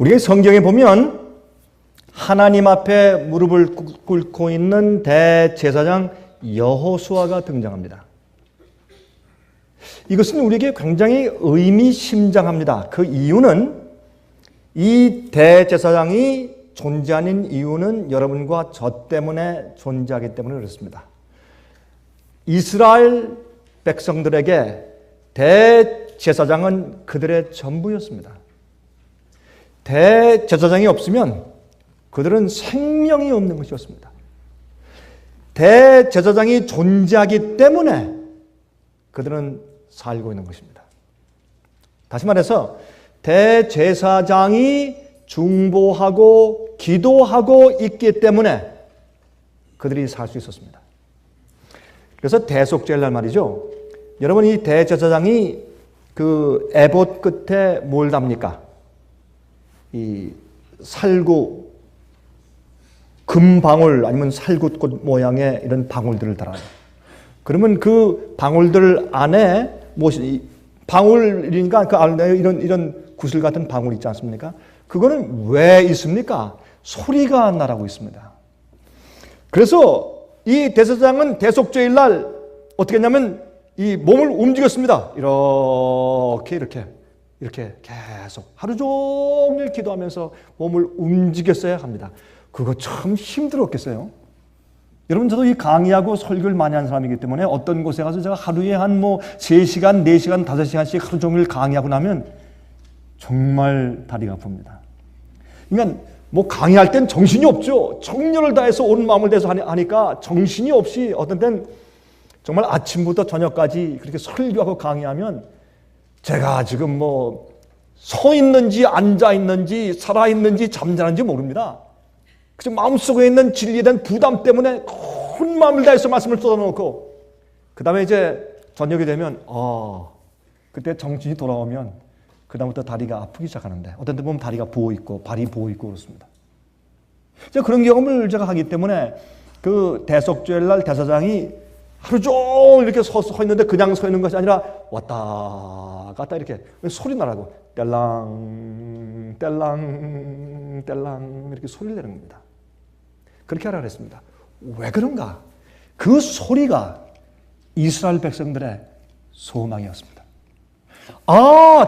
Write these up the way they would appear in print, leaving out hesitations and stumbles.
우리가 성경에 보면 하나님 앞에 무릎을 꿇고 있는 대제사장 여호수아가 등장합니다. 이것은 우리에게 굉장히 의미심장합니다. 그 이유는 이 대제사장이 존재하는 이유는 여러분과 저 때문에 존재하기 때문에 그렇습니다. 이스라엘 백성들에게 대제사장은 그들의 전부였습니다. 대제사장이 없으면 그들은 생명이 없는 것이었습니다. 대제사장이 존재하기 때문에 그들은 살고 있는 것입니다. 다시 말해서 대제사장이 중보하고 기도하고 있기 때문에 그들이 살 수 있었습니다. 그래서 대속죄날 말이죠. 여러분, 이 대제사장이 그 에봇 끝에 뭘 답니까? 이 살구 금방울 아니면 살구꽃 모양의 이런 방울들을 달아요. 그러면 그 방울들 안에 무엇이 방울이니까 그 안에 이런 구슬 같은 방울 있지 않습니까? 그거는 왜 있습니까? 소리가 나라고 있습니다. 그래서 이 대제사장은 대속죄일 날 어떻게 했냐면 이 몸을 움직였습니다. 이렇게 계속 하루 종일 기도하면서 몸을 움직였어야 합니다. 그거 참 힘들었겠어요. 여러분, 저도 이 강의하고 설교를 많이 한 사람이기 때문에 어떤 곳에 가서 제가 하루에 한 3시간, 4시간, 5시간씩 하루 종일 강의하고 나면 정말 다리가 아픕니다. 그러니까 강의할 땐 정신이 없죠. 정열을 다해서 온 마음을 다해서 하니까 정신이 없이 어떤 땐 정말 아침부터 저녁까지 그렇게 설교하고 강의하면 제가 지금 서 있는지 앉아 있는지 살아 있는지 잠자는지 모릅니다. 그저 마음속에 있는 진리에 대한 부담 때문에 온 마음을 다해서 말씀을 쏟아놓고 그 다음에 이제 저녁이 되면 그때 정신이 돌아오면 그 다음부터 다리가 아프기 시작하는데 어떤 때 보면 다리가 부어있고 발이 부어있고 그렇습니다. 제가 그런 경험을 제가 하기 때문에 그 대속죄일 날 대사장이 하루 종일 이렇게 서 있는데 그냥 서 있는 것이 아니라 왔다 갔다 이렇게 소리 나라고 뗄랑 뗄랑 뗄랑 이렇게 소리를 내는 겁니다. 그렇게 하라 그랬습니다. 왜 그런가? 그 소리가 이스라엘 백성들의 소망이었습니다.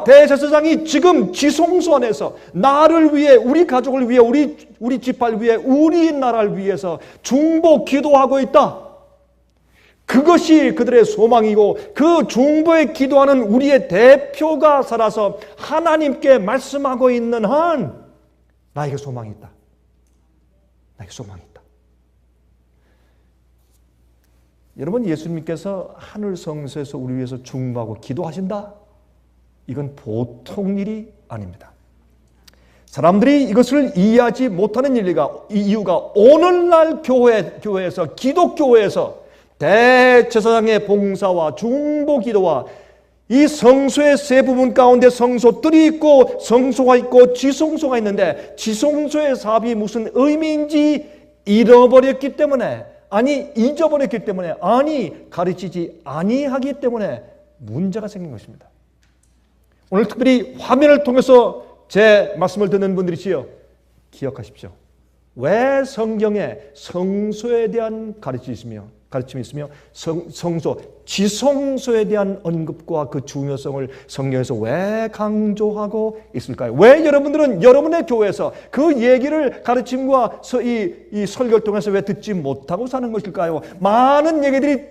대제사장이 지금 지성소 안에서 나를 위해, 우리 가족을 위해, 우리 지파를 위해, 우리나라를 위해서 중보 기도하고 있다. 그것이 그들의 소망이고 그 중보에 기도하는 우리의 대표가 살아서 하나님께 말씀하고 있는 한 나에게 소망이 있다. 나에게 소망이 있다. 여러분, 예수님께서 하늘 성소에서 우리 위해서 중보하고 기도하신다? 이건 보통 일이 아닙니다. 사람들이 이것을 이해하지 못하는 이유가 오늘날 교회에서 기독교회에서 대제사장의 봉사와 중보 기도와 이 성소의 세 부분 가운데 성소들이 있고 성소가 있고 지성소가 있는데 지성소의 사업이 무슨 의미인지 잃어버렸기 때문에 잊어버렸기 때문에 가르치지 아니하기 때문에 문제가 생긴 것입니다. 오늘 특별히 화면을 통해서 제 말씀을 듣는 분들이지요. 기억하십시오. 왜 성경에 성소에 대한 가르침이 있으며 성소, 지성소에 대한 언급과 그 중요성을 성경에서 왜 강조하고 있을까요? 왜 여러분들은 여러분의 교회에서 그 얘기를 가르침과 이 설교를 통해서 왜 듣지 못하고 사는 것일까요? 많은 얘기들이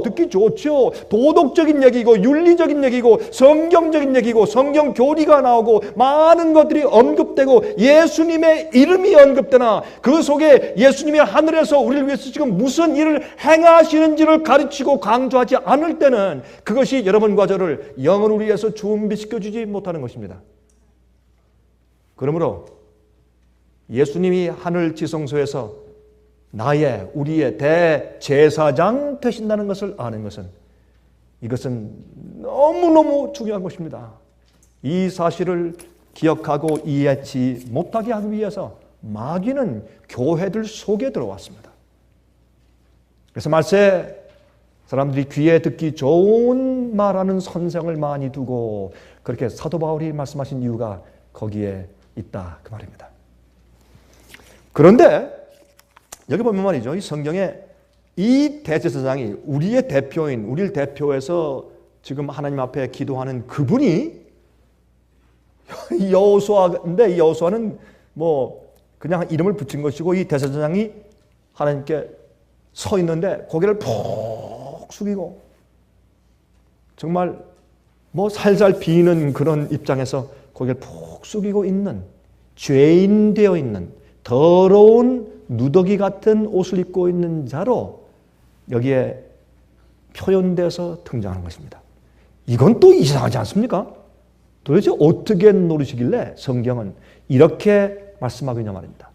듣기 좋죠. 도덕적인 얘기고 윤리적인 얘기고 성경적인 얘기고 성경 교리가 나오고 많은 것들이 언급되고 예수님의 이름이 언급되나 그 속에 예수님이 하늘에서 우리를 위해서 지금 무슨 일을 행하시는지를 가르치고 강조하지 않을 때는 그것이 여러분과 저를 영을 위해서 준비시켜주지 못하는 것입니다. 그러므로 예수님이 하늘 지성소에서 우리의 대제사장 되신다는 것을 아는 것은 이것은 너무너무 중요한 것입니다. 이 사실을 기억하고 이해하지 못하게 하기 위해서 마귀는 교회들 속에 들어왔습니다. 그래서 말세 사람들이 귀에 듣기 좋은 말하는 선생을 많이 두고 그렇게 사도 바울이 말씀하신 이유가 거기에 있다 그 말입니다. 그런데 여기 보면 말이죠. 이 성경에 이 대제사장이 우리의 대표인, 우리를 대표해서 지금 하나님 앞에 기도하는 그분이 여호수아인데, 이 여호수아는 뭐 그냥 이름을 붙인 것이고, 이 대제사장이 하나님께 서 있는데 고개를 푹 숙이고 정말 뭐 살살 비는 그런 입장에서 고개를 푹 숙이고 있는, 죄인 되어 있는 더러운 누더기 같은 옷을 입고 있는 자로 여기에 표현돼서 등장하는 것입니다. 이건 또 이상하지 않습니까? 도대체 어떻게 노리시길래 성경은 이렇게 말씀하고 있냐 말입니다.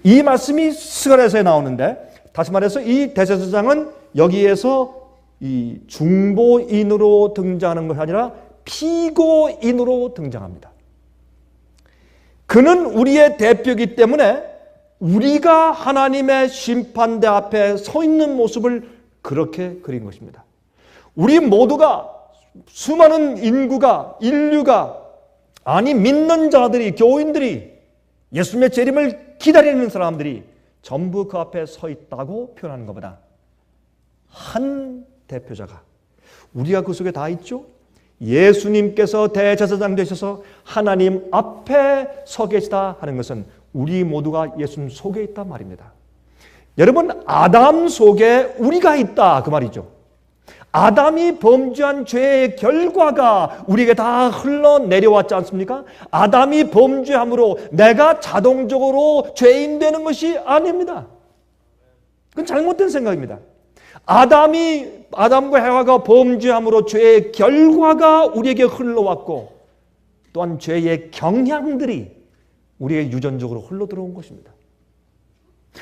이 말씀이 스가랴서에 나오는데, 다시 말해서 이 대제사장은 여기에서 이 중보인으로 등장하는 것이 아니라 피고인으로 등장합니다. 그는 우리의 대표이기 때문에 우리가 하나님의 심판대 앞에 서 있는 모습을 그렇게 그린 것입니다. 우리 모두가, 수많은 인류가, 아니 믿는 자들이, 교인들이, 예수님의 재림을 기다리는 사람들이 전부 그 앞에 서 있다고 표현하는 것보다 한 대표자가, 우리가 그 속에 다 있죠? 예수님께서 대제사장 되셔서 하나님 앞에 서 계시다 하는 것은 우리 모두가 예수님 속에 있단 말입니다. 여러분, 아담 속에 우리가 있다 그 말이죠. 아담이 범죄한 죄의 결과가 우리에게 다 흘러내려왔지 않습니까? 아담이 범죄함으로 내가 자동적으로 죄인 되는 것이 아닙니다. 그건 잘못된 생각입니다. 아담과 해와가 범죄함으로 죄의 결과가 우리에게 흘러왔고, 또한 죄의 경향들이 우리에게 유전적으로 흘러들어온 것입니다.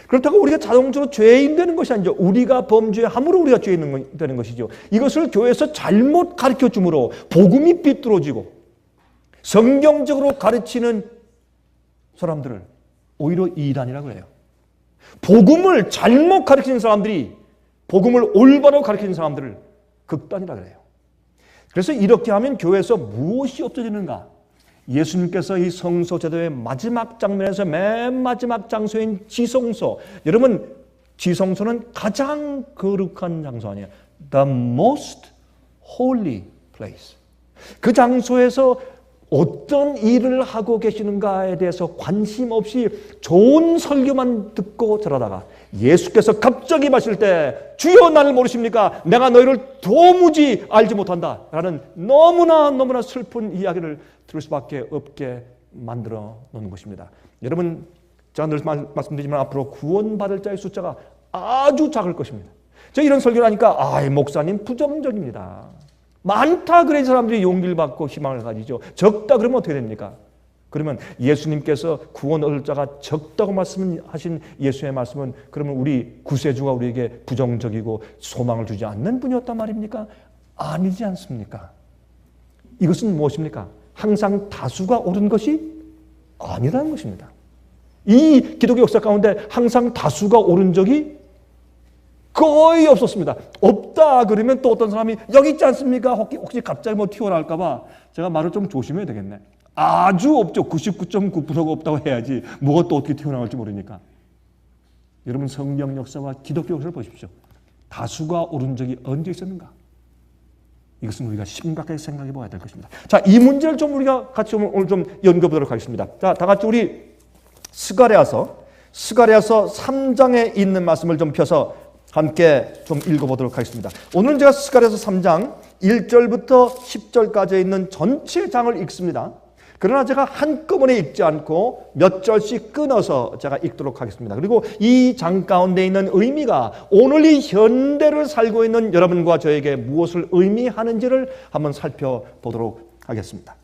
그렇다고 우리가 자동적으로 죄인 되는 것이 아니죠. 우리가 범죄함으로 우리가 죄인 되는 것이죠. 이것을 교회에서 잘못 가르쳐 주므로 복음이 삐뚤어지고 성경적으로 가르치는 사람들을 오히려 이단이라고 해요. 복음을 잘못 가르치는 사람들이 복음을 올바로 가르치는 사람들을 극단이라고 해요. 그래서 이렇게 하면 교회에서 무엇이 없어지는가? 예수님께서 이 성소 제도의 마지막 장면에서 맨 마지막 장소인 지성소, 여러분 지성소는 가장 거룩한 장소 아니에요? The most holy place. 그 장소에서 어떤 일을 하고 계시는가에 대해서 관심 없이 좋은 설교만 듣고 들어다가 예수께서 갑자기 마실 때 주여 나를 모르십니까? 내가 너희를 도무지 알지 못한다 라는 너무나 슬픈 이야기를 들을 수밖에 없게 만들어 놓는 것입니다. 여러분, 제가 늘 말씀드리지만 앞으로 구원받을 자의 숫자가 아주 작을 것입니다. 제가 이런 설교를 하니까 목사님 부정적입니다. 많다 그래야 사람들이 용기를 받고 희망을 가지죠. 적다 그러면 어떻게 됩니까? 그러면 예수님께서 구원 얻을 자가 적다고 말씀하신 예수의 말씀은 그러면 우리 구세주가 우리에게 부정적이고 소망을 주지 않는 분이었단 말입니까? 아니지 않습니까? 이것은 무엇입니까? 항상 다수가 옳은 것이 아니라는 것입니다. 이 기독교 역사 가운데 항상 다수가 옳은 적이 거의 없었습니다. 없다 그러면 또 어떤 사람이 여기 있지 않습니까? 혹시 갑자기 뭐 튀어나올까 봐 제가 말을 좀 조심해야 되겠네. 아주 없죠. 99.9%가 없다고 해야지 뭐가 또 어떻게 튀어나올지 모르니까. 여러분, 성경 역사와 기독교 역사를 보십시오. 다수가 옳은 적이 언제 있었는가? 이것은 우리가 심각하게 생각해 봐야 될 것입니다. 자, 이 문제를 좀 우리가 같이 오늘 좀 연구해 보도록 하겠습니다. 자, 다 같이 우리 스가랴서 3장에 있는 말씀을 좀 펴서 함께 좀 읽어보도록 하겠습니다. 오늘 제가 스가랴서 3장 1절부터 10절까지 있는 전체 장을 읽습니다. 그러나 제가 한꺼번에 읽지 않고 몇 절씩 끊어서 제가 읽도록 하겠습니다. 그리고 이 장 가운데 있는 의미가 오늘 이 현대를 살고 있는 여러분과 저에게 무엇을 의미하는지를 한번 살펴보도록 하겠습니다.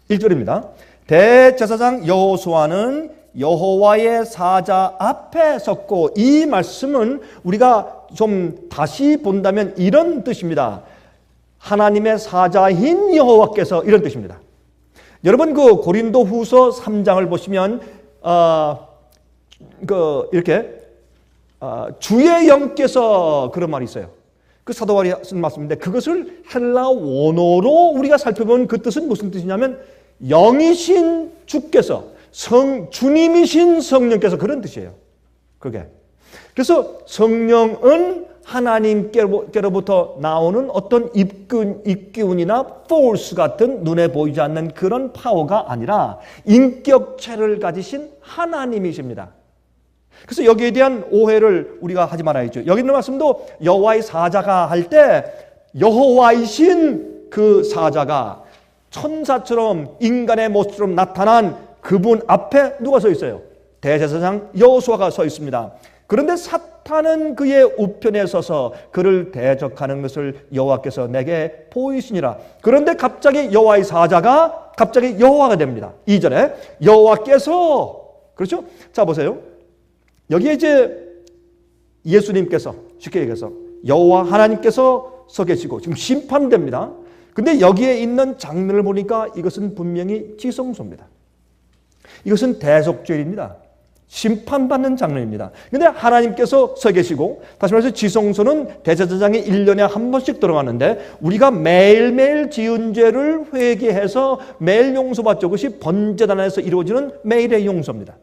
1절입니다. 대제사장 여호수아는 여호와의 사자 앞에 섰고, 이 말씀은 우리가 좀 다시 본다면 이런 뜻입니다. 하나님의 사자인 여호와께서, 이런 뜻입니다. 여러분, 그 고린도후서 3장을 보시면 이렇게 주의 영께서, 그런 말이 있어요. 그 사도 바울이 쓴 말씀인데 그것을 헬라 원어로 우리가 살펴보면 그 뜻은 무슨 뜻이냐면 영이신 주께서, 주님이신 성령께서, 그런 뜻이에요. 그게. 그래서 성령은 하나님께로부터 나오는 어떤 입기운이나 force 같은 눈에 보이지 않는 그런 파워가 아니라 인격체를 가지신 하나님이십니다. 그래서 여기에 대한 오해를 우리가 하지 말아야죠. 여기 있는 말씀도 여호와의 사자가 할 때 여호와이신 그 사자가 천사처럼 인간의 모습으로 나타난 그분 앞에 누가 서 있어요? 대제사장 여호수아가 서 있습니다. 그런데 사탄은 그의 우편에 서서 그를 대적하는 것을 여호와께서 내게 보이시니라. 그런데 갑자기 여호와의 사자가 갑자기 여호와가 됩니다. 2절에 여호와께서, 그렇죠? 자 보세요. 여기에 이제 예수님께서, 쉽게 얘기해서 여호와 하나님께서 서 계시고 지금 심판됩니다. 근데 여기에 있는 장면을 보니까 이것은 분명히 지성소입니다. 이것은 대속죄입니다. 심판받는 장면입니다. 근데 하나님께서 서 계시고, 다시 말해서 지성소는 대제사장이 1년에 한 번씩 들어가는데 우리가 매일매일 지은 죄를 회개해서 매일 용서받죠. 그것이 번제단에서 이루어지는 매일의 용서입니다.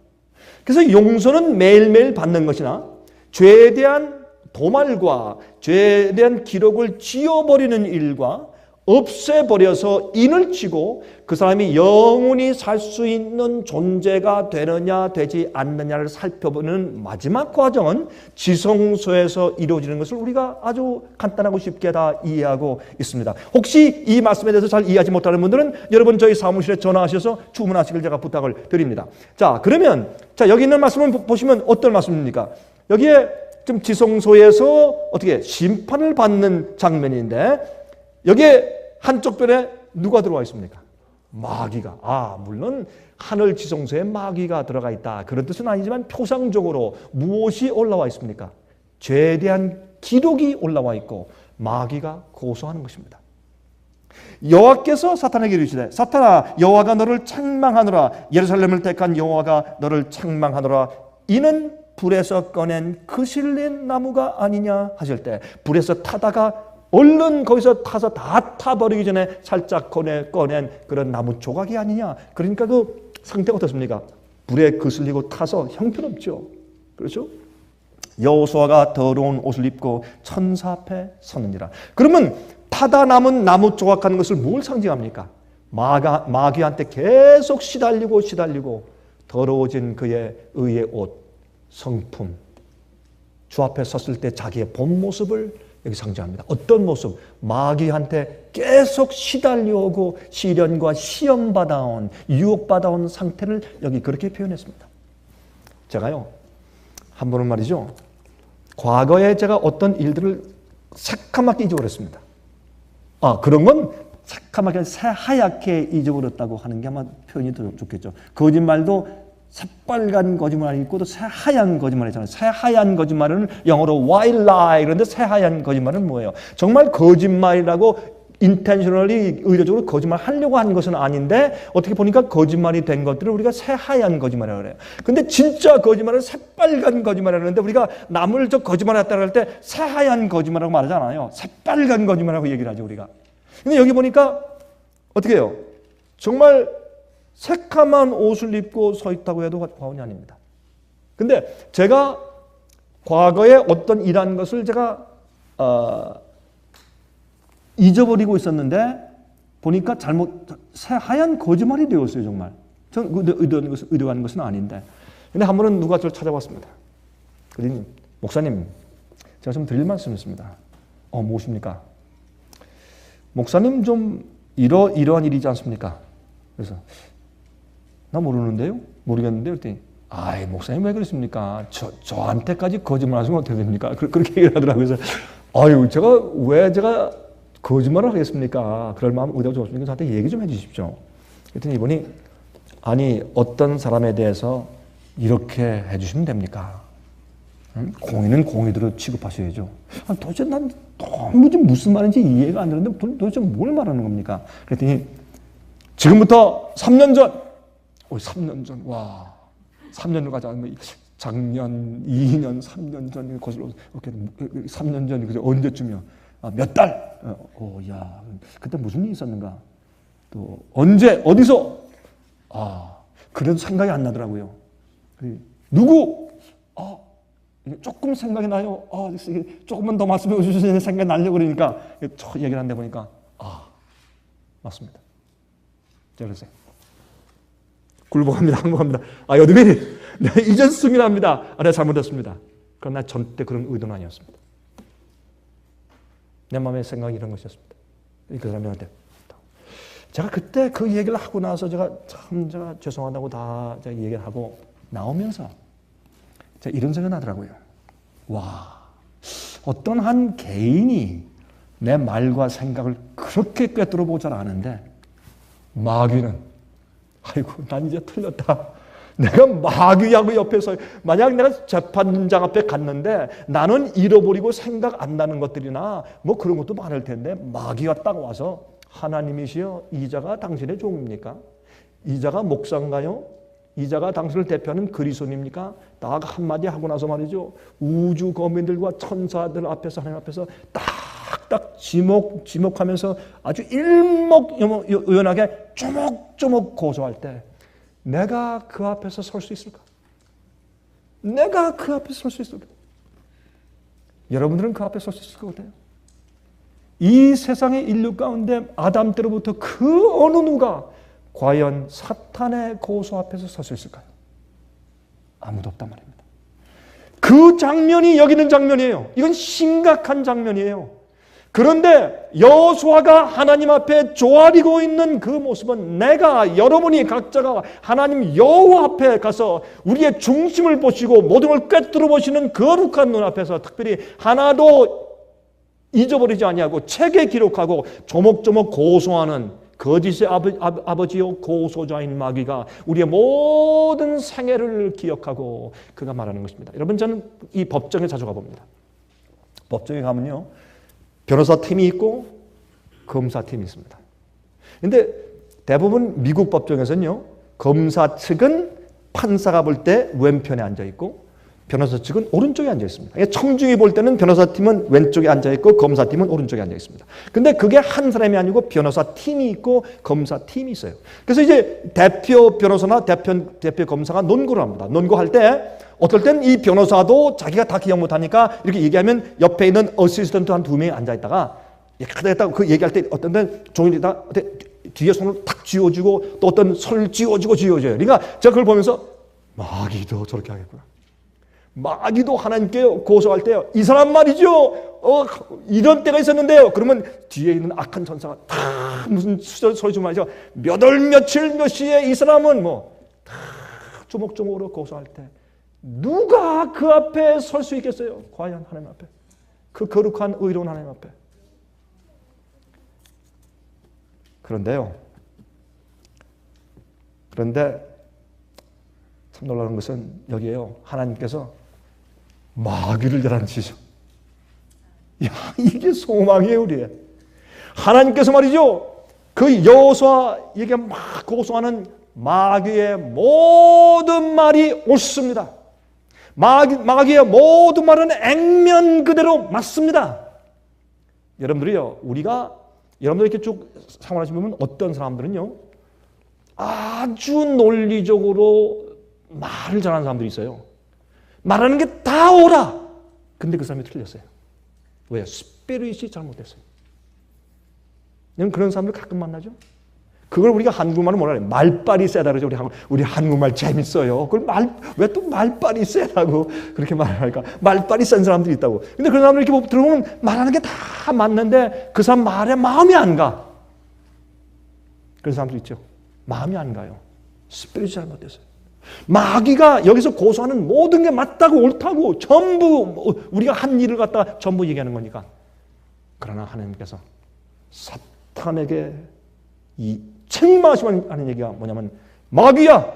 그래서 용서는 매일매일 받는 것이나 죄에 대한 도말과 죄에 대한 기록을 지워버리는 일과 없애버려서 인을 치고 그 사람이 영원히 살 수 있는 존재가 되느냐 되지 않느냐를 살펴보는 마지막 과정은 지성소에서 이루어지는 것을 우리가 아주 간단하고 쉽게 다 이해하고 있습니다. 혹시 이 말씀에 대해서 잘 이해하지 못하는 분들은 여러분 저희 사무실에 전화하셔서 주문하시길 제가 부탁을 드립니다. 자, 그러면 여기 있는 말씀을 보시면 어떤 말씀입니까? 여기에 지금 지성소에서 어떻게 심판을 받는 장면인데 여기에 한쪽 편에 누가 들어와 있습니까? 마귀가. 물론 하늘 지성소에 마귀가 들어가 있다, 그런 뜻은 아니지만 표상적으로 무엇이 올라와 있습니까? 죄에 대한 기록이 올라와 있고 마귀가 고소하는 것입니다. 여호와께서 사탄에게 이르시되 사탄아 여호와가 너를 책망하노라. 예루살렘을 택한 여호와가 너를 책망하노라. 이는 불에서 꺼낸 그 실린 나무가 아니냐 하실 때, 불에서 타다가 얼른 거기서 타서 다 타버리기 전에 살짝 꺼낸 그런 나무 조각이 아니냐. 그러니까 그 상태가 어떻습니까? 불에 거슬리고 타서 형편없죠. 그렇죠? 여호수아가 더러운 옷을 입고 천사 앞에 섰느니라. 그러면 타다 남은 나무 조각하는 것을 뭘 상징합니까? 마귀한테 계속 시달리고 더러워진 그의 의의 옷, 성품, 주 앞에 섰을 때 자기의 본 모습을 여기 상징합니다. 어떤 모습? 마귀한테 계속 시달려오고 시련과 시험받아온, 유혹받아온 상태를 여기 그렇게 표현했습니다. 제가요, 한 번은 말이죠, 과거에 제가 어떤 일들을 새까맣게 잊어버렸습니다. 그런 건 새까맣게 새하얗게 잊어버렸다고 하는 게 아마 표현이 더 좋겠죠. 거짓말도 새빨간 거짓말이 있고 또 새하얀 거짓말이잖아요. 새하얀 거짓말은 영어로 white lie. 그런데 새하얀 거짓말은 뭐예요? 정말 거짓말이라고 intentionally 의도적으로 거짓말 하려고 한 것은 아닌데 어떻게 보니까 거짓말이 된 것들을 우리가 새하얀 거짓말이라고 그래요. 근데 진짜 거짓말은 새빨간 거짓말이라고 하는데 우리가 남을 거짓말했다고 할 때 새하얀 거짓말이라고 말하잖아요. 새빨간 거짓말이라고 얘기를 하죠, 우리가. 근데 여기 보니까 어떻게 해요? 정말 새카만 옷을 입고 서 있다고 해도 과언이 아닙니다. 근데 제가 과거에 어떤 일한 것을 제가 잊어버리고 있었는데 보니까 새하얀 거짓말이 되었어요, 정말. 전 의도하는 것은 아닌데. 근데 한 번은 누가 저를 찾아왔습니다. 그러니 목사님, 제가 좀 드릴 말씀이 있습니다. 무엇입니까? 목사님 좀 이러한 일이지 않습니까? 그래서 나 모르는데요? 모르겠는데요? 그랬더니 목사님 왜 그랬습니까? 저한테까지 거짓말 하시면 어떻게 됩니까? 그렇게 얘기를 하더라고요. 그래서 제가 거짓말을 하겠습니까? 그럴 마음 의도가 좋습니까? 저한테 얘기 좀 해주십시오. 그랬더니 이분이 어떤 사람에 대해서 이렇게 해주시면 됩니까? 공의는 공의대로 취급하셔야죠. 도대체 난 너무 무슨 말인지 이해가 안 되는데 도대체 뭘 말하는 겁니까? 그랬더니 지금부터 3년 전, 3년을 가자. 작년, 2년, 3년 전 거슬러 이렇게 3년 전 그죠? 언제쯤이요? 몇 달? 그때 무슨 일이 있었는가? 또 언제 어디서 그래도 생각이 안 나더라고요. 누구? 조금 생각이 나요. 조금만 더 말씀해 주시는 생각이 나려고 그러니까 얘기를 한데 보니까 맞습니다. 자, 그러세요. 굴복합니다. 항복합니다. 여드베리, 이전 승인합니다. 내가 잘못했습니다. 그러나 절대 그런 의도는 아니었습니다. 내 마음의 생각이 이런 것이었습니다. 그 사람한테 제가 그때 그 얘기를 하고 나서 제가 죄송하다고 다 제가 얘기를 하고 나오면서 제가 이런 생각이 나더라고요. 어떤 한 개인이 내 말과 생각을 그렇게 꿰뚫어 보지 않았는데 마귀는 난 이제 틀렸다. 내가 마귀하고 옆에서 만약 내가 재판장 앞에 갔는데 나는 잃어버리고 생각 안 나는 것들이나 뭐 그런 것도 많을 텐데 마귀가 딱 와서 하나님이시여 이자가 당신의 종입니까? 이자가 목사인가요? 이자가 당신을 대표하는 그리스도입니까? 딱 한마디 하고 나서 말이죠. 우주 거민들과 천사들 앞에서 하나님 앞에서 딱딱 지목하면서 아주 일목요연하게 조목조목 고소할 때 내가 그 앞에서 설 수 있을까? 내가 그 앞에 설 수 있을까? 여러분들은 그 앞에 설 수 있을 것 같아요? 이 세상의 인류 가운데 아담 때로부터 그 어느 누가 과연 사탄의 고소 앞에서 설 수 있을까요? 아무도 없단 말입니다. 그 장면이 여기 있는 장면이에요. 이건 심각한 장면이에요. 그런데 여호수아가 하나님 앞에 조아리고 있는 그 모습은 내가 여러분이 각자가 하나님 여호와 앞에 가서 우리의 중심을 보시고 모든 걸 꿰뚫어 보시는 거룩한 눈 앞에서 특별히 하나도 잊어버리지 아니하고 책에 기록하고 조목조목 고소하는 거짓의 아버지요 고소자인 마귀가 우리의 모든 생애를 기억하고 그가 말하는 것입니다. 여러분 저는 이 법정에 자주 가봅니다. 법정에 가면요 변호사팀이 있고 검사팀이 있습니다. 그런데 대부분 미국 법정에서는요 검사 측은 판사가 볼 때 왼편에 앉아 있고 변호사 측은 오른쪽에 앉아 있습니다. 청중이 볼 때는 변호사팀은 왼쪽에 앉아 있고 검사팀은 오른쪽에 앉아 있습니다. 근데 그게 한 사람이 아니고 변호사팀이 있고 검사팀이 있어요. 그래서 이제 대표 변호사나 대표 검사가 논고를 합니다. 논고할 때 어떨 땐 이 변호사도 자기가 다 기억 못하니까 이렇게 얘기하면 옆에 있는 어시스턴트 한 두 명이 앉아있다가 그 얘기할 때 어떤 땐 종이에다 뒤에 손을 탁 쥐어주고 또 어떤 손을 쥐어주고 그러니까 제가 그걸 보면서 마귀도 저렇게 하겠구나. 마귀도 하나님께 고소할 때요. 이 사람 말이죠. 이런 때가 있었는데요. 그러면 뒤에 있는 악한 천사가 다 무슨 소리 좀 말이죠. 몇 월 며칠 몇 시에 이 사람은 다 조목조목으로 고소할 때 누가 그 앞에 설 수 있겠어요? 과연 하나님 앞에. 그 거룩한 의로운 하나님 앞에. 그런데 참 놀라운 것은 여기에요. 하나님께서 마귀를 열한치죠. 이게 소망이에요, 우리의. 하나님께서 말이죠. 그 여호수아에게 막 고소하는 마귀의 모든 말이 옳습니다. 마귀의 모든 말은 액면 그대로 맞습니다. 여러분들이요, 여러분들 이렇게 쭉 생활하시면 어떤 사람들은요, 아주 논리적으로 말을 잘하는 사람들이 있어요. 말하는 게 다 옳아. 근데 그 사람이 틀렸어요. 왜요? 스피릿이 잘못됐어요. 그런 사람들 가끔 만나죠? 그걸 우리가 한국말로 뭐라 그래요? 말빨이 세다 그러죠. 우리 한국말 재밌어요. 그걸 왜 또 말빨이 세다고 그렇게 말할까? 말빨이 센 사람들이 있다고. 근데 그런 사람들 이렇게 들어보면 말하는 게 다 맞는데 그 사람 말에 마음이 안 가. 그런 사람들 있죠. 마음이 안 가요. 스피릿이 잘못됐어요. 마귀가 여기서 고소하는 모든 게 맞다고 옳다고 전부 우리가 한 일을 갖다 전부 얘기하는 거니까. 그러나 하나님께서 사탄에게 이 책망하시는 얘기가 뭐냐면 마귀야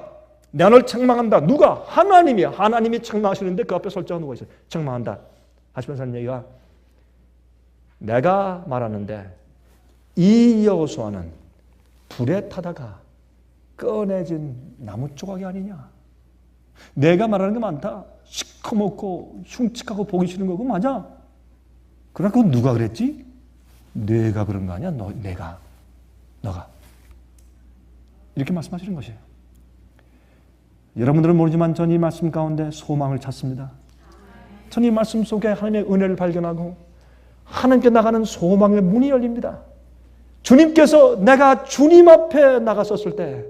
내가 널 책망한다. 누가? 하나님이 책망하시는데 그 앞에 설정한 누가 있어요? 책망한다. 하시면서 하는 얘기가 내가 말하는데 이 여호수아는 불에 타다가 꺼내진 나무 조각이 아니냐. 내가 말하는 게 많다. 시커멓고 흉측하고 보기 싫은 거고 맞아. 그러나 그건 누가 그랬지? 내가 그런 거 아니야? 너가. 이렇게 말씀하시는 것이에요. 여러분들은 모르지만 전 이 말씀 가운데 소망을 찾습니다. 전 이 말씀 속에 하나님의 은혜를 발견하고 하나님께 나가는 소망의 문이 열립니다. 주님께서 내가 주님 앞에 나갔었을 때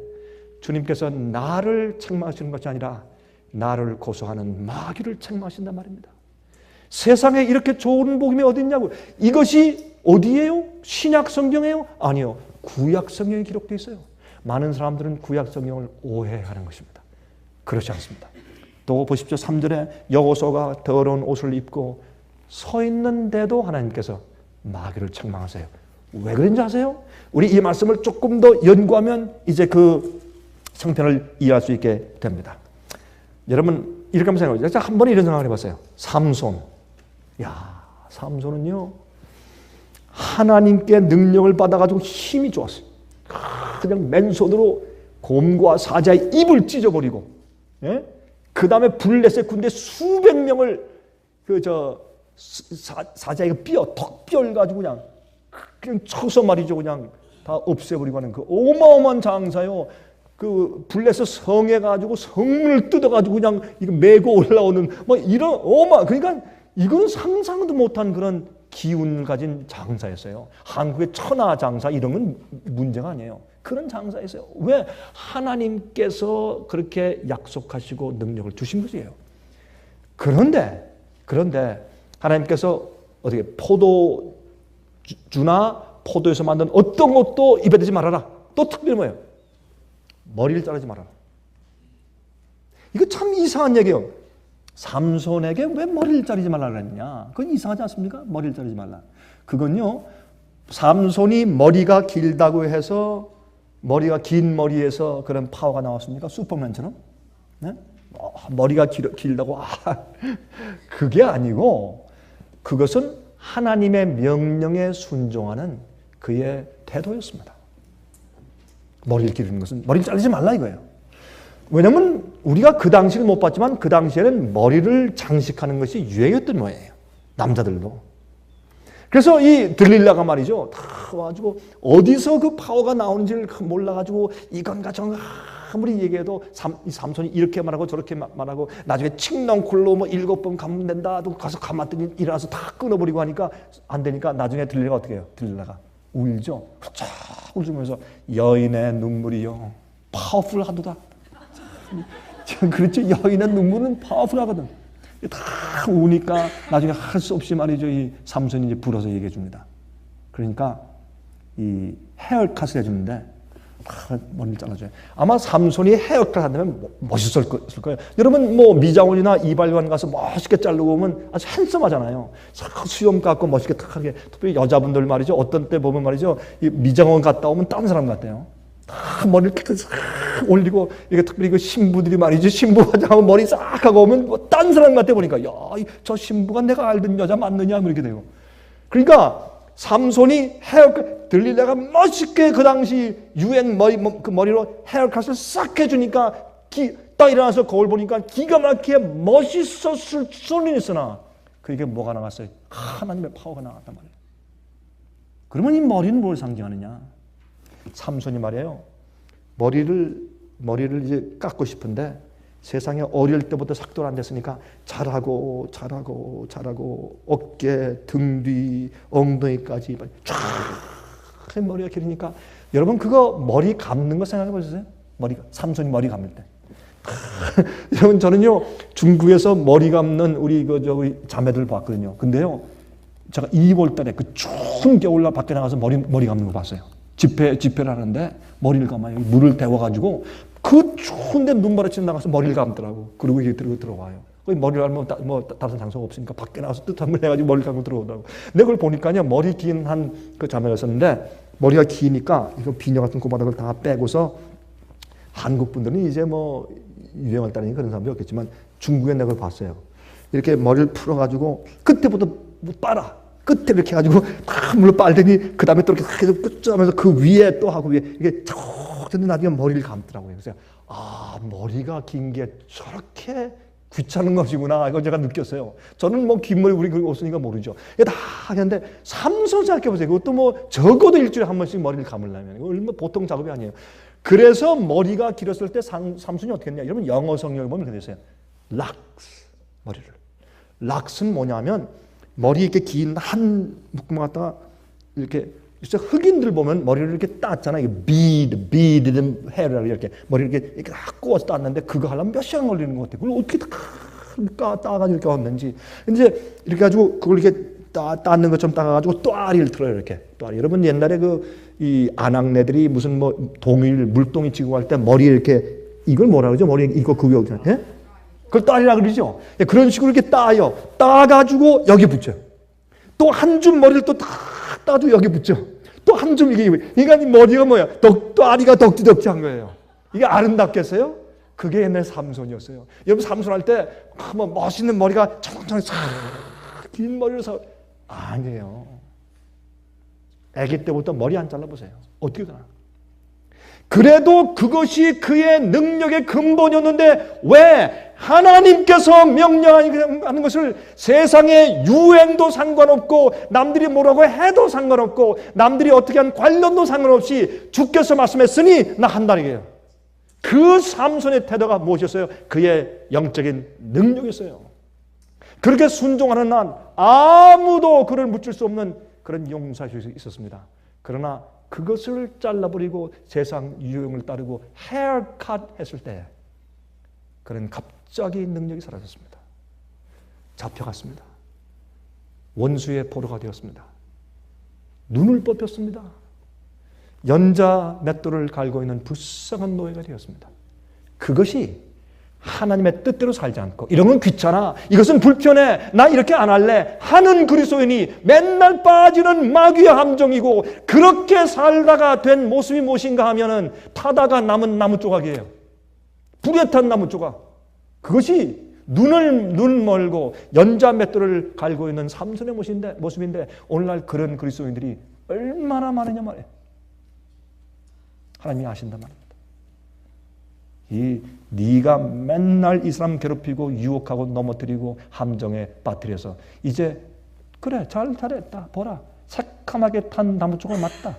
주님께서 나를 책망하시는 것이 아니라 나를 고소하는 마귀를 책망하신단 말입니다. 세상에 이렇게 좋은 복음이 어디 있냐고. 이것이 어디예요? 신약 성경이에요? 아니요. 구약 성경에 기록되어 있어요. 많은 사람들은 구약 성경을 오해하는 것입니다. 그렇지 않습니다. 또 보십시오. 3절에 여호수아가 더러운 옷을 입고 서 있는데도 하나님께서 마귀를 책망하세요. 왜 그런지 아세요? 우리 이 말씀을 조금 더 연구하면 이제 그 성편을 이해할 수 있게 됩니다. 여러분 이렇게 한번 생각해보세요. 한 번에 이런 생각을 해봤어요. 삼손. 삼손은요 하나님께 능력을 받아가지고 힘이 좋았어요. 그냥 맨손으로 곰과 사자의 입을 찢어버리고, 예? 그 다음에 블레셋 군대 수백 명을 사자에게 턱뼈를 가지고 그냥 쳐서 말이죠. 그냥 다 없애버리고 하는 그 어마어마한 장사요. 그 블레셋 성에 가지고 성문을 뜯어가지고 그냥 이거 메고 올라오는 뭐 이런 그러니까 이거는 상상도 못한 그런 기운을 가진 장사였어요. 한국의 천하 장사 이런 건 문제가 아니에요. 그런 장사였어요. 왜? 하나님께서 그렇게 약속하시고 능력을 주신 것이에요. 그런데 하나님께서 어떻게 포도주나 포도에서 만든 어떤 것도 입에 대지 말아라. 또 특별히 뭐예요? 머리를 자르지 말아라. 이거 참 이상한 얘기예요. 삼손에게 왜 머리를 자르지 말라 그랬냐? 그건 이상하지 않습니까? 머리를 자르지 말라. 그건요, 삼손이 머리가 길다고 해서 머리가 긴 머리에서 그런 파워가 나왔습니까? 슈퍼맨처럼? 네? 머리가 길다고 그게 아니고 그것은 하나님의 명령에 순종하는 그의 태도였습니다. 머리를 기르는 것은 머리를 자르지 말라 이거예요. 왜냐하면 우리가 그 당시를 못 봤지만 그 당시에는 머리를 장식하는 것이 유행이었던 모양이에요. 남자들도. 그래서 이 들릴라가 말이죠. 다 와가지고 어디서 그 파워가 나오는지를 몰라가지고 이건가 저건가 아무리 얘기해도 이 삼손이 이렇게 말하고 저렇게 말하고 나중에 칡넝쿨로 뭐 7번 가면 된다 하고 가서 가봤더니 일어나서 다 끊어버리고 하니까 안 되니까 나중에 들릴라가 어떻게 해요? 들릴라가 울죠. 쫙 울면서 여인의 눈물이요 파워풀하도다. 그렇죠. 여인의 눈물은 파워풀하거든. 다 우니까 나중에 할 수 없이 말이죠. 이 삼손이 이제 불어서 얘기해 줍니다. 그러니까 이 헤어컷을 해주는데 머리를 잘라줘요. 아마 삼손이 헤어컷 한다면 멋있을 거예요. 여러분 뭐 미장원이나 이발관 가서 멋있게 자르고 오면 아주 핸섬하잖아요. 수염 깎고 멋있게 탁하게. 특별히 여자분들 말이죠. 어떤 때 보면 말이죠. 이 미장원 갔다 오면 다른 사람 같아요. 다 머리를 탁 올리고 이게 특별히 그 신부들이 말이죠. 신부 화장하고 머리 싹 하고 오면 뭐 딴 사람 같아 보니까 야, 저 신부가 내가 알던 여자 맞느냐 이렇게 되고. 그러니까 삼손이 헤어컷 들릴라가 멋있게 그 당시 유행 그 머리로 헤어컷을 싹 해주니까 딱 일어나서 거울 보니까 기가 막히게 멋있었을 수는 있으나 그에게 뭐가 나갔어요? 하나님의 파워가 나갔단 말이에요. 그러면 이 머리는 뭘 상징하느냐? 삼손이 말이에요. 머리를 이제 깎고 싶은데 세상에 어릴 때부터 삭도를 안 됐으니까 잘하고 어깨, 등 뒤, 엉덩이까지 쫙 머리가 길으니까 여러분 그거 머리 감는 거 생각해 보셨어요? 삼손이 머리 감을 때. 여러분 저는요 중국에서 머리 감는 우리 저기 자매들 봤거든요. 근데요 제가 2월 달에 그 추운 겨울날 밖에 나가서 머리 감는 거 봤어요. 집회를 하는데 머리를 감아요. 물을 데워가지고 그 추운데 눈바라치는 나가서 머리를 감더라고. 그리고 이게 들어와요. 머리를 감으면 뭐 다른 장소가 없으니까 밖에 나가서 뜨뜻한 물 해가지고 머리를 감고 들어오더라고. 내가 그걸 보니까요 머리 긴 한 그 자매가 있었는데 머리가 기니까 이거 비녀 같은 꼬마닥을 다 빼고서 한국 분들은 이제 뭐 유행을 따르니까 그런 사람도 없겠지만 중국에 내가 그걸 봤어요. 이렇게 머리를 풀어가지고 끝에부터 빨아. 끝에 이렇게 해가지고 다 물로 빨더니 그 다음에 또 이렇게 계속 끝하면서 그 위에 또 하고 위에 이게 쭉 나중에 머리를 감더라고요. 그래서 머리가 긴 게 저렇게 귀찮은 것이구나. 이걸 제가 느꼈어요. 저는 뭐 긴 머리 우리 없으니까 모르죠. 이게 다 하는데 삼손 생각해보세요. 그것도 뭐 적어도 일주일에 한 번씩 머리를 감으려면 이거 얼마 보통 작업이 아니에요. 그래서 머리가 길었을 때 삼손이 어떻게 했냐? 여러분 영어 성경을 보면 그렇게 되세요. 락스 머리를. 락스는 뭐냐면 머리 이렇게 긴 한 묶음 갖다가 이렇게 흑인들 보면 머리를 이렇게 땄잖아요. bead hair라고 이렇게 머리를 이렇게 딱 꼬아서 땄는데 그거 하려면 몇 시간 걸리는 것 같아요. 그걸 어떻게 따가지고 이렇게 왔는지. 이제 이렇게 가지고 그걸 이렇게 땄는 것처럼 따가지고 또아리를 틀어요. 이렇게 또아리. 여러분 옛날에 이 아낙네들이 무슨 뭐 물동이 지고 갈 때 머리에 이렇게 이걸 뭐라 그러죠? 머리 이거 그거 예? 그걸 따리라 그러죠. 그런 식으로 이렇게 따요. 따가지고 여기 붙여요. 또 한 줌 머리를 또 딱 따도 여기 붙여. 또 한 줌 이게 인간이 머리가 뭐야? 또아리가 덕지덕지한 거예요. 이게 아름답겠어요? 그게 옛날 삼손이었어요. 여러분 삼손 할 때 뭐 멋있는 머리가 청청청 긴 머리로 아니에요. 아기 때부터 머리 안 잘라보세요. 어떻게 되나? 그래도 그것이 그의 능력의 근본이었는데 왜 하나님께서 명령하는 것을 세상의 유행도 상관없고 남들이 뭐라고 해도 상관없고 남들이 어떻게 한 관련도 상관없이 주께서 말씀했으니 나 한다 이게요. 그 삼손의 태도가 무엇이었어요? 그의 영적인 능력이었어요. 그렇게 순종하는 한 아무도 그를 묻힐 수 없는 그런 용사실이 있었습니다. 그러나 그것을 잘라버리고 세상 유행을 따르고 헤어컷 했을 때 그런 갑자기 능력이 사라졌습니다. 잡혀갔습니다. 원수의 포로가 되었습니다. 눈을 뽑혔습니다. 연자 맷돌을 갈고 있는 불쌍한 노예가 되었습니다. 그것이 하나님의 뜻대로 살지 않고 이런 건 귀찮아, 이것은 불편해, 나 이렇게 안 할래 하는 그리스도인이 맨날 빠지는 마귀의 함정이고 그렇게 살다가 된 모습이 무엇인가 하면은 파다가 남은 나무 조각이에요. 불에 탄 나무 조각. 그것이 눈 멀고 연자 맷돌을 갈고 있는 삼손의 모습인데 오늘날 그런 그리스도인들이 얼마나 많으냐 말이에요. 하나님이 아신단 말입니다. 네가 맨날 이 사람 괴롭히고 유혹하고 넘어뜨리고 함정에 빠뜨려서 이제 그래 잘했다 보라 새카맣게 탄 나무 쪽을 맞다.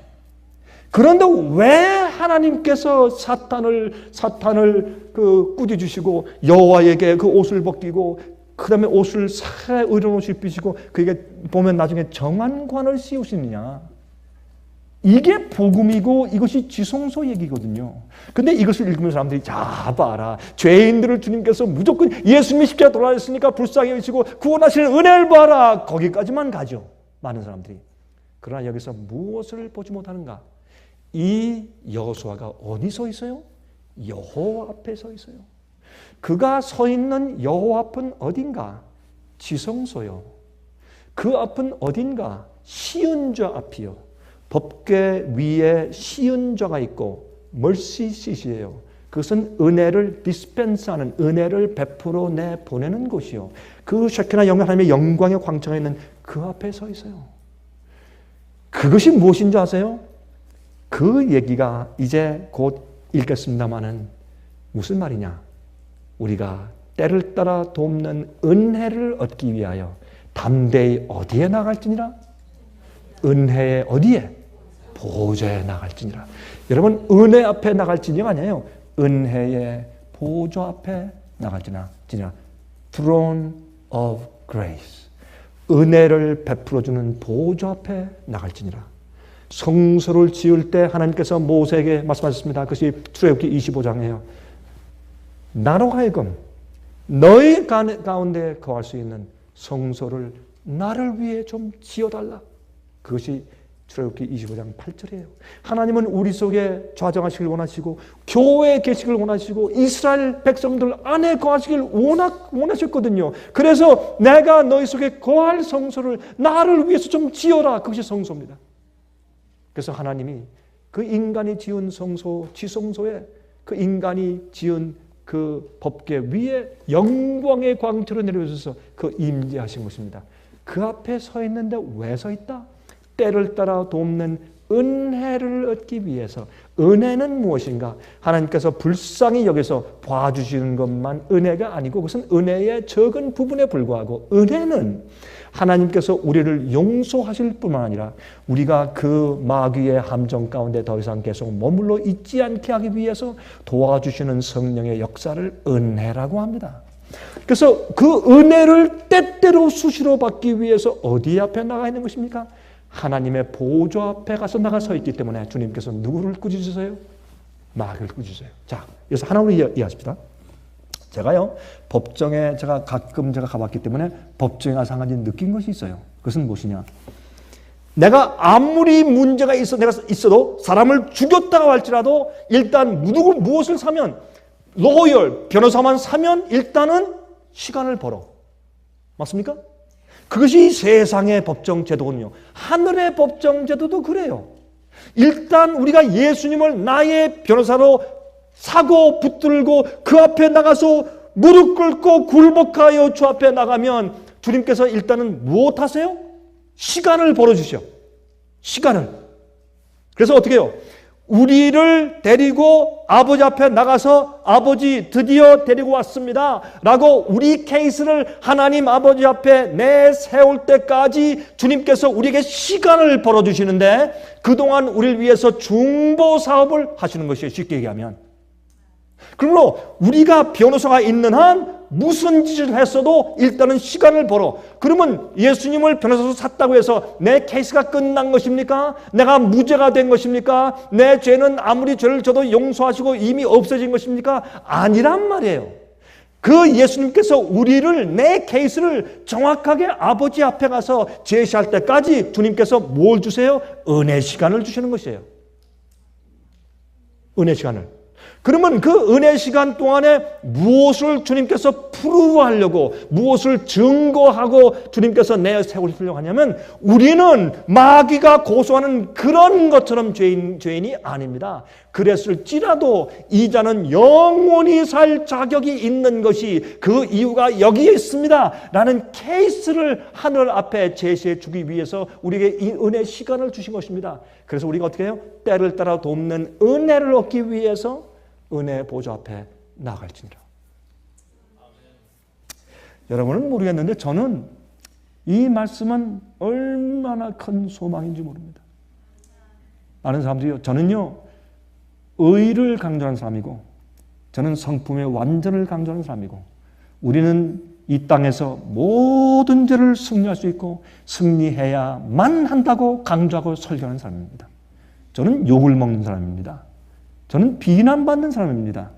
그런데 왜 하나님께서 사탄을 꾸짖으시고 여호와에게 그 옷을 벗기고 그 다음에 옷을 새 의로운 옷을 입히시고 그에게 보면 나중에 정한관을 씌우시느냐. 이게 복음이고 이것이 지성소 얘기거든요. 근데 이것을 읽으면 사람들이 자 봐라, 죄인들을 주님께서 무조건 예수님이 십자가에 돌아가셨으니까 불쌍히 여기시고 구원하시는 은혜를 봐라, 거기까지만 가죠, 많은 사람들이. 그러나 여기서 무엇을 보지 못하는가? 이 여호수아가 어디 서 있어요? 여호와 앞에 서 있어요. 그가 서 있는 여호와 앞은 어딘가? 지성소요. 그 앞은 어딘가? 시은좌 앞이요. 법궤 위에 시은좌가 있고 mercy seat이에요. 그것은 은혜를 디스펜스하는, 은혜를 베풀어 내보내는 곳이요. 그 셰키나 영광, 하나님의 영광의 광장에 있는 그 앞에 서 있어요. 그것이 무엇인지 아세요? 그 얘기가 이제 곧 읽겠습니다마는 무슨 말이냐? 우리가 때를 따라 돕는 은혜를 얻기 위하여 담대히 어디에 나갈지니라? 은혜의 어디에? 보좌에 나갈지니라. 여러분, 은혜 앞에 나갈지니가 아니에요. 은혜의 보좌 앞에 나갈지니라. Throne of Grace. 은혜를 베풀어주는 보좌 앞에 나갈지니라. 성소를 지을 때 하나님께서 모세에게 말씀하셨습니다. 그것이 출애굽기 25장이에요. 나로 하여금 너희 가운데 거할 수 있는 성소를 나를 위해 좀 지어달라. 그것이 출애굽기 25장 8절이에요. 하나님은 우리 속에 좌정하시길 원하시고 교회에 계시길 원하시고 이스라엘 백성들 안에 거하시길 원하셨거든요. 그래서 내가 너희 속에 거할 성소를 나를 위해서 좀 지어라. 그것이 성소입니다. 그래서 하나님이 그 인간이 지은 성소, 지성소에 그 인간이 지은 그 법궤 위에 영광의 광채로 내려오셔서 그 임재하신 것입니다. 그 앞에 서 있는데 왜 서 있다? 때를 따라 돕는 은혜를 얻기 위해서. 은혜는 무엇인가? 하나님께서 불쌍히 여기서 봐주시는 것만 은혜가 아니고 그것은 은혜의 적은 부분에 불과하고, 은혜는 하나님께서 우리를 용서하실 뿐만 아니라 우리가 그 마귀의 함정 가운데 더 이상 계속 머물러 있지 않게 하기 위해서 도와주시는 성령의 역사를 은혜라고 합니다. 그래서 그 은혜를 때때로 수시로 받기 위해서 어디 앞에 나가 있는 것입니까? 하나님의 보좌 앞에 가서 나가 서 있기 때문에 주님께서 누구를 꾸짖으세요? 마귀를 꾸짖으세요. 자, 여기서 하나로 이해하십시다. 제가요, 법정에 가끔 가봤기 때문에 법정에 가서 한 가지 느낀 것이 있어요. 그것은 무엇이냐? 내가 아무리 문제가 있어도 사람을 죽였다고 할지라도 일단 무엇을 사면, 로열, 변호사만 사면 일단은 시간을 벌어. 맞습니까? 그것이 세상의 법정 제도군요. 하늘의 법정 제도도 그래요. 일단 우리가 예수님을 나의 변호사로 사고 붙들고 그 앞에 나가서 무릎 꿇고 굴복하여 주 앞에 나가면 주님께서 일단은 무엇 하세요? 시간을 벌어주셔. 시간을. 그래서 어떻게 해요? 우리를 데리고 아버지 앞에 나가서 아버지 드디어 데리고 왔습니다 라고 우리 케이스를 하나님 아버지 앞에 내세울 때까지 주님께서 우리에게 시간을 벌어주시는데, 그동안 우리를 위해서 중보 사업을 하시는 것이에요. 쉽게 얘기하면. 그러므로 우리가 변호사가 있는 한 무슨 짓을 했어도 일단은 시간을 벌어. 그러면 예수님을 변호사로 샀다고 해서 내 케이스가 끝난 것입니까? 내가 무죄가 된 것입니까? 내 죄는 아무리 죄를 져도 용서하시고 이미 없어진 것입니까? 아니란 말이에요. 그 예수님께서 우리를, 내 케이스를 정확하게 아버지 앞에 가서 제시할 때까지 주님께서 뭘 주세요? 은혜 시간을 주시는 것이에요. 은혜 시간을. 그러면 그 은혜 시간 동안에 무엇을 주님께서 프루브하려고, 무엇을 증거하고 주님께서 내세우시려고 하냐면, 우리는 마귀가 고소하는 그런 것처럼 죄인이 아닙니다. 그랬을지라도 이 자는 영원히 살 자격이 있는 것이 그 이유가 여기에 있습니다 라는 케이스를 하늘 앞에 제시해 주기 위해서 우리에게 이 은혜 시간을 주신 것입니다. 그래서 우리가 어떻게 해요? 때를 따라 돕는 은혜를 얻기 위해서 은혜 보좌 앞에 나갈지니라. 여러분은 모르겠는데 저는 이 말씀은 얼마나 큰 소망인지 모릅니다. 많은 사람들이요, 저는요 의를 강조하는 사람이고, 저는 성품의 완전을 강조하는 사람이고, 우리는 이 땅에서 모든 죄를 승리할 수 있고 승리해야만 한다고 강조하고 설교하는 사람입니다. 저는 욕을 먹는 사람입니다. 저는 비난받는 사람입니다.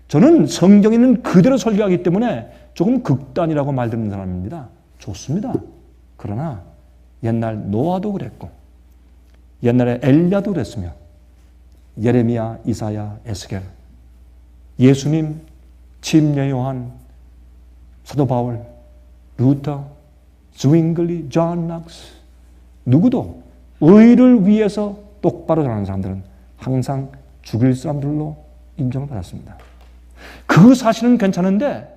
저는 성경에 있는 그대로 설교하기 때문에 조금 극단이라고 말 듣는 사람입니다. 좋습니다. 그러나 옛날 노아도 그랬고, 옛날에 엘리야도 그랬으며, 예레미야, 이사야, 에스겔, 예수님, 침례 요한, 사도 바울, 루터, 스윙글리, 존 낙스, 누구도 의를 위해서 똑바로 전하는 사람들은 항상 죽일 사람들로 인정을 받았습니다. 그 사실은 괜찮은데,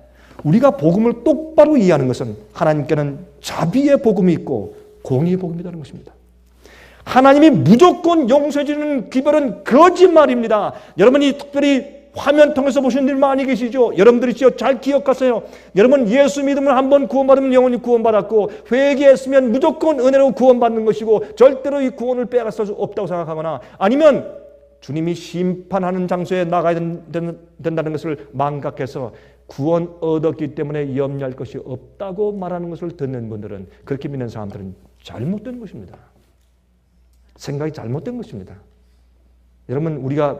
우리가 복음을 똑바로 이해하는 것은 하나님께는 자비의 복음이 있고 공의의 복음이 있다는 것입니다. 하나님이 무조건 용서해 주는 기별은 거짓말입니다. 여러분이 특별히 화면 통해서 보시는 분들 많이 계시죠? 여러분들이 잘 기억하세요. 여러분, 예수 믿으면 한번 구원받으면 영원히 구원받았고, 회개했으면 무조건 은혜로 구원받는 것이고 절대로 이 구원을 빼앗을 수 없다고 생각하거나, 아니면 주님이 심판하는 장소에 나가야 된다는 것을 망각해서 구원 얻었기 때문에 염려할 것이 없다고 말하는 것을 듣는 분들은, 그렇게 믿는 사람들은 잘못된 것입니다. 생각이 잘못된 것입니다. 여러분, 우리가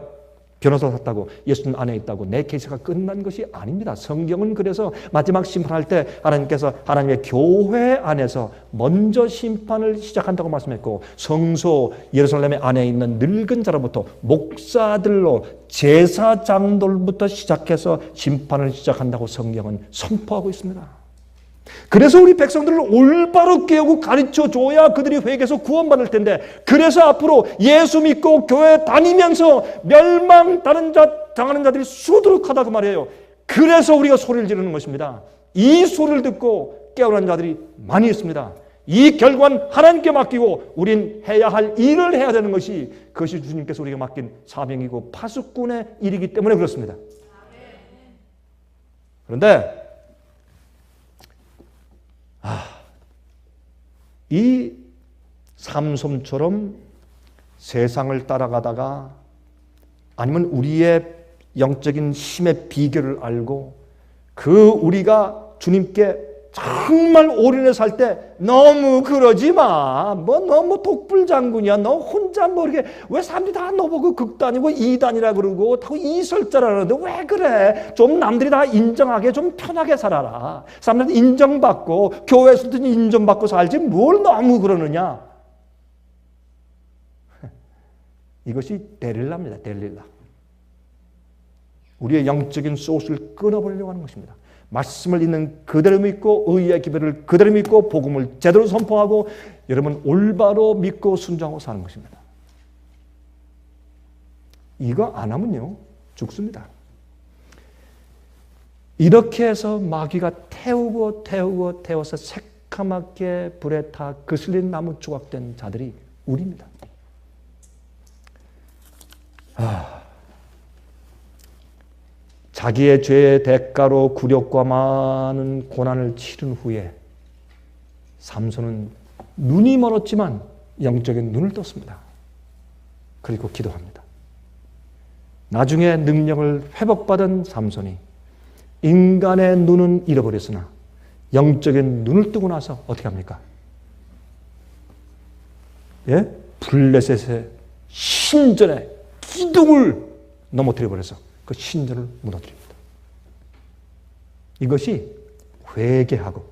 변호사 샀다고, 예수님 안에 있다고 내 케이스가 끝난 것이 아닙니다. 성경은 그래서 마지막 심판할 때 하나님께서 하나님의 교회 안에서 먼저 심판을 시작한다고 말씀했고, 성소 예루살렘 안에 있는 늙은 자로부터 목사들로 제사장들부터 시작해서 심판을 시작한다고 성경은 선포하고 있습니다. 그래서 우리 백성들을 올바로 깨우고 가르쳐 줘야 그들이 회개해서 구원받을 텐데, 그래서 앞으로 예수 믿고 교회 다니면서 멸망 당하는 자들이 수두룩하다고 말해요. 그래서 우리가 소리를 지르는 것입니다. 이 소리를 듣고 깨어난 자들이 많이 있습니다. 이 결과는 하나님께 맡기고 우린 해야 할 일을 해야 되는 것이 그것이 주님께서 우리에게 맡긴 사명이고 파수꾼의 일이기 때문에 그렇습니다. 그런데 이 삼손처럼 세상을 따라가다가 아니면 우리의 영적인 힘의 비결을 알고 우리가 주님께 정말 올인해 살 때 너무 그러지 마. 너무 독불장군이야. 너 혼자 이렇게 왜 사람들이 다 너보고 극단이고 이단이라 그러고 다 이설자라 그러는데 왜 그래? 좀 남들이 다 인정하게 좀 편하게 살아라. 사람들한테 인정받고 교회에서도 인정받고 살지 뭘 너무 그러느냐? 이것이 데릴라입니다. 데릴라. 우리의 영적인 소스를 끊어버리려고 하는 것입니다. 말씀을 있는 그대로 믿고 의의 기별을 그대로 믿고 복음을 제대로 선포하고 여러분 올바로 믿고 순종하고 사는 것입니다. 이거 안 하면요 죽습니다. 이렇게 해서 마귀가 태워서 새까맣게 불에 타 거슬린 나무 조각된 자들이 우리입니다. 자기의 죄의 대가로 굴욕과 많은 고난을 치른 후에 삼손은 눈이 멀었지만 영적인 눈을 떴습니다. 그리고 기도합니다. 나중에 능력을 회복받은 삼손이 인간의 눈은 잃어버렸으나 영적인 눈을 뜨고 나서 어떻게 합니까? 블레셋의 신전의 기둥을 넘어뜨려버려서 그 신전을 무너뜨립니다. 이것이 회개하고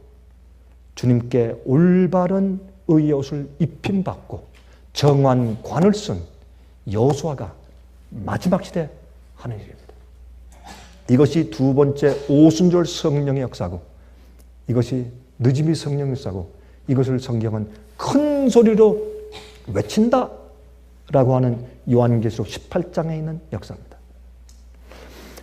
주님께 올바른 의의 옷을 입힘받고 정한 관을 쓴 여호수아가 마지막 시대 하는 일입니다. 이것이 두 번째 오순절 성령의 역사고 이것이 늦음이 성령의 역사고 이것을 성경은 큰 소리로 외친다 라고 하는 요한계시록 18장에 있는 역사입니다.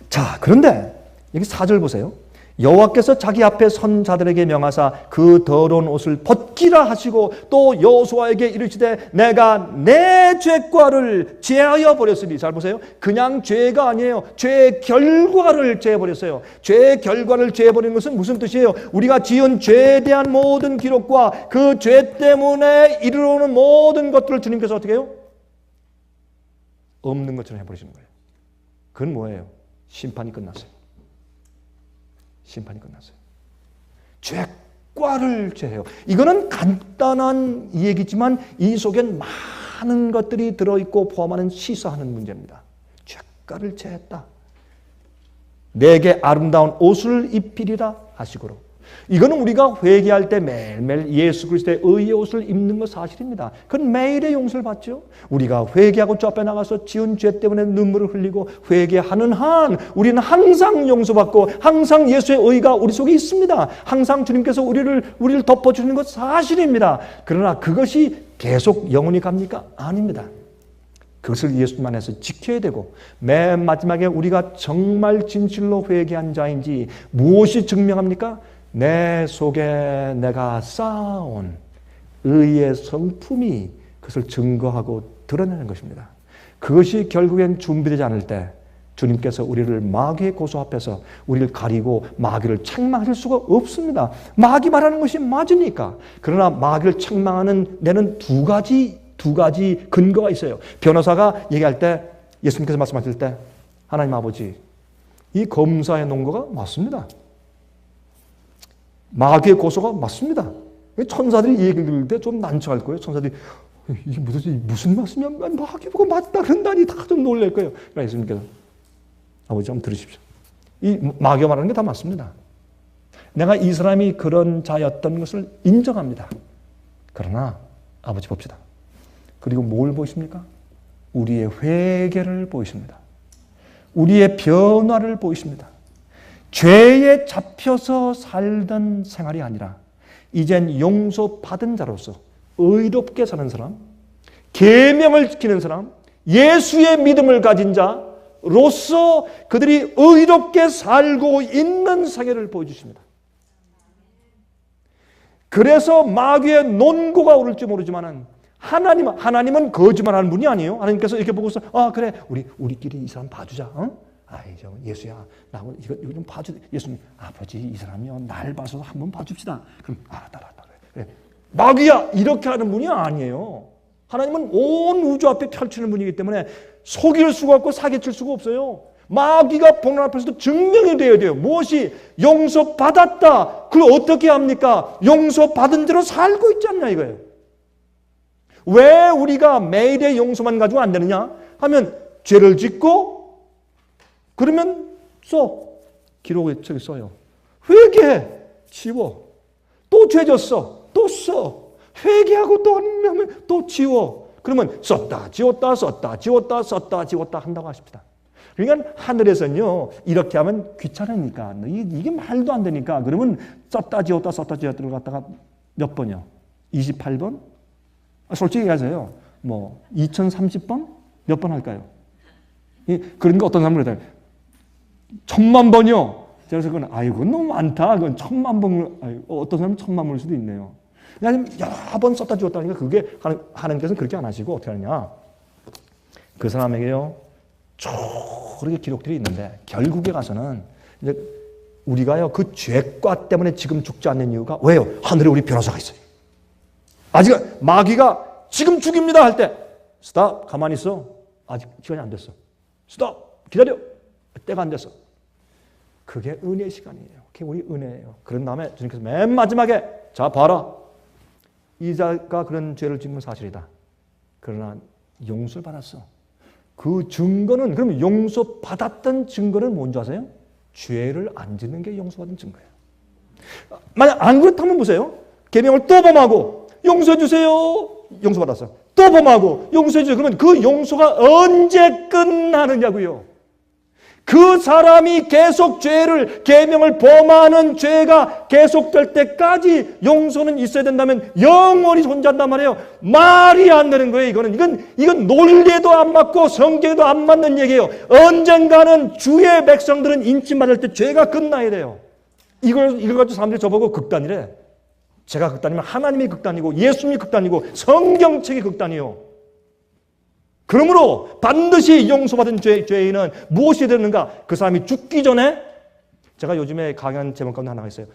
자, 그런데 여기 4절 보세요. 여호와께서 자기 앞에 선 자들에게 명하사 그 더러운 옷을 벗기라 하시고 또 여호수아에게 이르시되 내가 내 죄과를 제하여 버렸으니 잘 보세요. 그냥 죄가 아니에요. 죄의 결과를 제해버렸어요. 죄의 결과를 제해버리는 것은 무슨 뜻이에요? 우리가 지은 죄에 대한 모든 기록과 그 죄 때문에 이르러오는 모든 것들을 주님께서 어떻게 해요? 없는 것처럼 해버리시는 거예요. 그건 뭐예요? 심판이 끝났어요. 심판이 끝났어요. 죄과를 제해요. 이거는 간단한 얘기지만 이 속엔 많은 것들이 들어있고 포함하는 시사하는 문제입니다. 죄과를 제했다. 내게 아름다운 옷을 입히리라 하시고로. 이거는 우리가 회개할 때 매일매일 예수 그리스도의 의의 옷을 입는 것 사실입니다. 그건 매일의 용서를 받죠. 우리가 회개하고 주 앞에 나가서 지은 죄 때문에 눈물을 흘리고 회개하는 한 우리는 항상 용서받고 항상 예수의 의가 우리 속에 있습니다. 항상 주님께서 우리를 덮어주는 것 사실입니다. 그러나 그것이 계속 영원히 갑니까? 아닙니다. 그것을 예수님 안에서 지켜야 되고 맨 마지막에 우리가 정말 진실로 회개한 자인지 무엇이 증명합니까? 내 속에 내가 쌓아온 의의 성품이 그것을 증거하고 드러내는 것입니다. 그것이 결국엔 준비되지 않을 때 주님께서 우리를 마귀의 고소 앞에서 우리를 가리고 마귀를 책망하실 수가 없습니다. 마귀 말하는 것이 맞으니까. 그러나 마귀를 책망하는 데는 두 가지 근거가 있어요. 변호사가 얘기할 때 예수님께서 말씀하실 때 하나님 아버지 이 검사의 논거가 맞습니다. 마귀의 고소가 맞습니다. 천사들이 이 얘기를 들을 때 좀 난처할 거예요. 천사들이 이게 무슨 말씀이야? 마귀 보고 맞다 그런다니 다 좀 놀랄 거예요. 그러니까 예수님께서 아버지 한번 들으십시오. 이 마귀가 말하는 게 다 맞습니다. 내가 이 사람이 그런 자였던 것을 인정합니다. 그러나 아버지 봅시다. 그리고 뭘 보이십니까? 우리의 회개를 보이십니다. 우리의 변화를 보이십니다. 죄에 잡혀서 살던 생활이 아니라 이젠 용서받은 자로서 의롭게 사는 사람, 계명을 지키는 사람, 예수의 믿음을 가진 자로서 그들이 의롭게 살고 있는 세계를 보여주십니다. 그래서 마귀의 논고가 오를지 모르지만은 하나님은 거짓말하는 분이 아니에요. 하나님께서 이렇게 보고서 그래 우리끼리 이 사람 봐주자. 예수야 나하고 이거 좀 봐주. 예수님 아버지 이 사람이요 날 봐서 한번 봐줍시다. 그럼 알았다. 그래. 마귀야 이렇게 하는 분이 아니에요. 하나님은 온 우주 앞에 펼치는 분이기 때문에 속일 수가 없고 사기칠 수가 없어요. 마귀가 보는 앞에서도 증명이 되어야 돼요. 무엇이 용서받았다. 그걸 어떻게 합니까? 용서받은 대로 살고 있지 않냐 이거예요. 왜 우리가 매일의 용서만 가지고 안 되느냐 하면 죄를 짓고 그러면 기록에 저기 써요. 회개해. 지워. 또 죄 졌어. 또 써. 회개하고 또 하면 또 지워. 그러면 썼다 지웠다 썼다 지웠다 썼다 지웠다 한다고 하십니다. 그러니까 하늘에서는요 이렇게 하면 귀찮으니까 이게 말도 안 되니까 그러면 썼다 지웠다 썼다 지웠다를 갖다가 몇 번이요? 28번? 솔직히 얘기하세요. 2030번? 몇 번 할까요? 그러니까 어떤 사람은 그래요. 1000만 번이요. 그래서 그건 그건 너무 많다. 그건 1000만 번. 어떤 사람은 1000만 번일 수도 있네요. 여러 번 썼다 지웠다 하니까 그게 하나님께서는 그렇게 안 하시고 어떻게 하느냐? 그 사람에게요 그렇게 기록들이 있는데 결국에 가서는 이제 우리가요 그 죄과 때문에 지금 죽지 않는 이유가 왜요? 하늘에 우리 변호사가 있어요. 아직 마귀가 지금 죽입니다 할 때 스탑 가만히 있어. 아직 시간이 안 됐어. 스톱 기다려. 때가 안 됐어. 그게 은혜의 시간이에요. 그게 우리 은혜예요. 그런 다음에 주님께서 맨 마지막에 자 봐라. 이 자가 그런 죄를 짓는 사실이다. 그러나 용서를 받았어. 그 증거는 그럼 용서받았던 증거는 뭔지 아세요? 죄를 안 짓는 게 용서받은 증거예요. 만약 안 그렇다면 보세요. 계명을 또 범하고 용서해 주세요. 용서받았어. 또 범하고 용서해 주세요. 그러면 그 용서가 언제 끝나느냐고요. 그 사람이 계속 계명을 범하는 죄가 계속될 때까지 용서는 있어야 된다면 영원히 존재한단 말이에요. 말이 안 되는 거예요. 이건 논리에도 안 맞고 성경에도 안 맞는 얘기예요. 언젠가는 주의 백성들은 인침받을 때 죄가 끝나야 돼요. 이걸 가지고 사람들이 저보고 극단이래. 제가 극단이면 하나님이 극단이고 예수님이 극단이고 성경책이 극단이요. 그러므로 반드시 용서받은 죄인은 무엇이 되는가? 그 사람이 죽기 전에 제가 요즘에 강연 제목 가운데 하나가 있어요.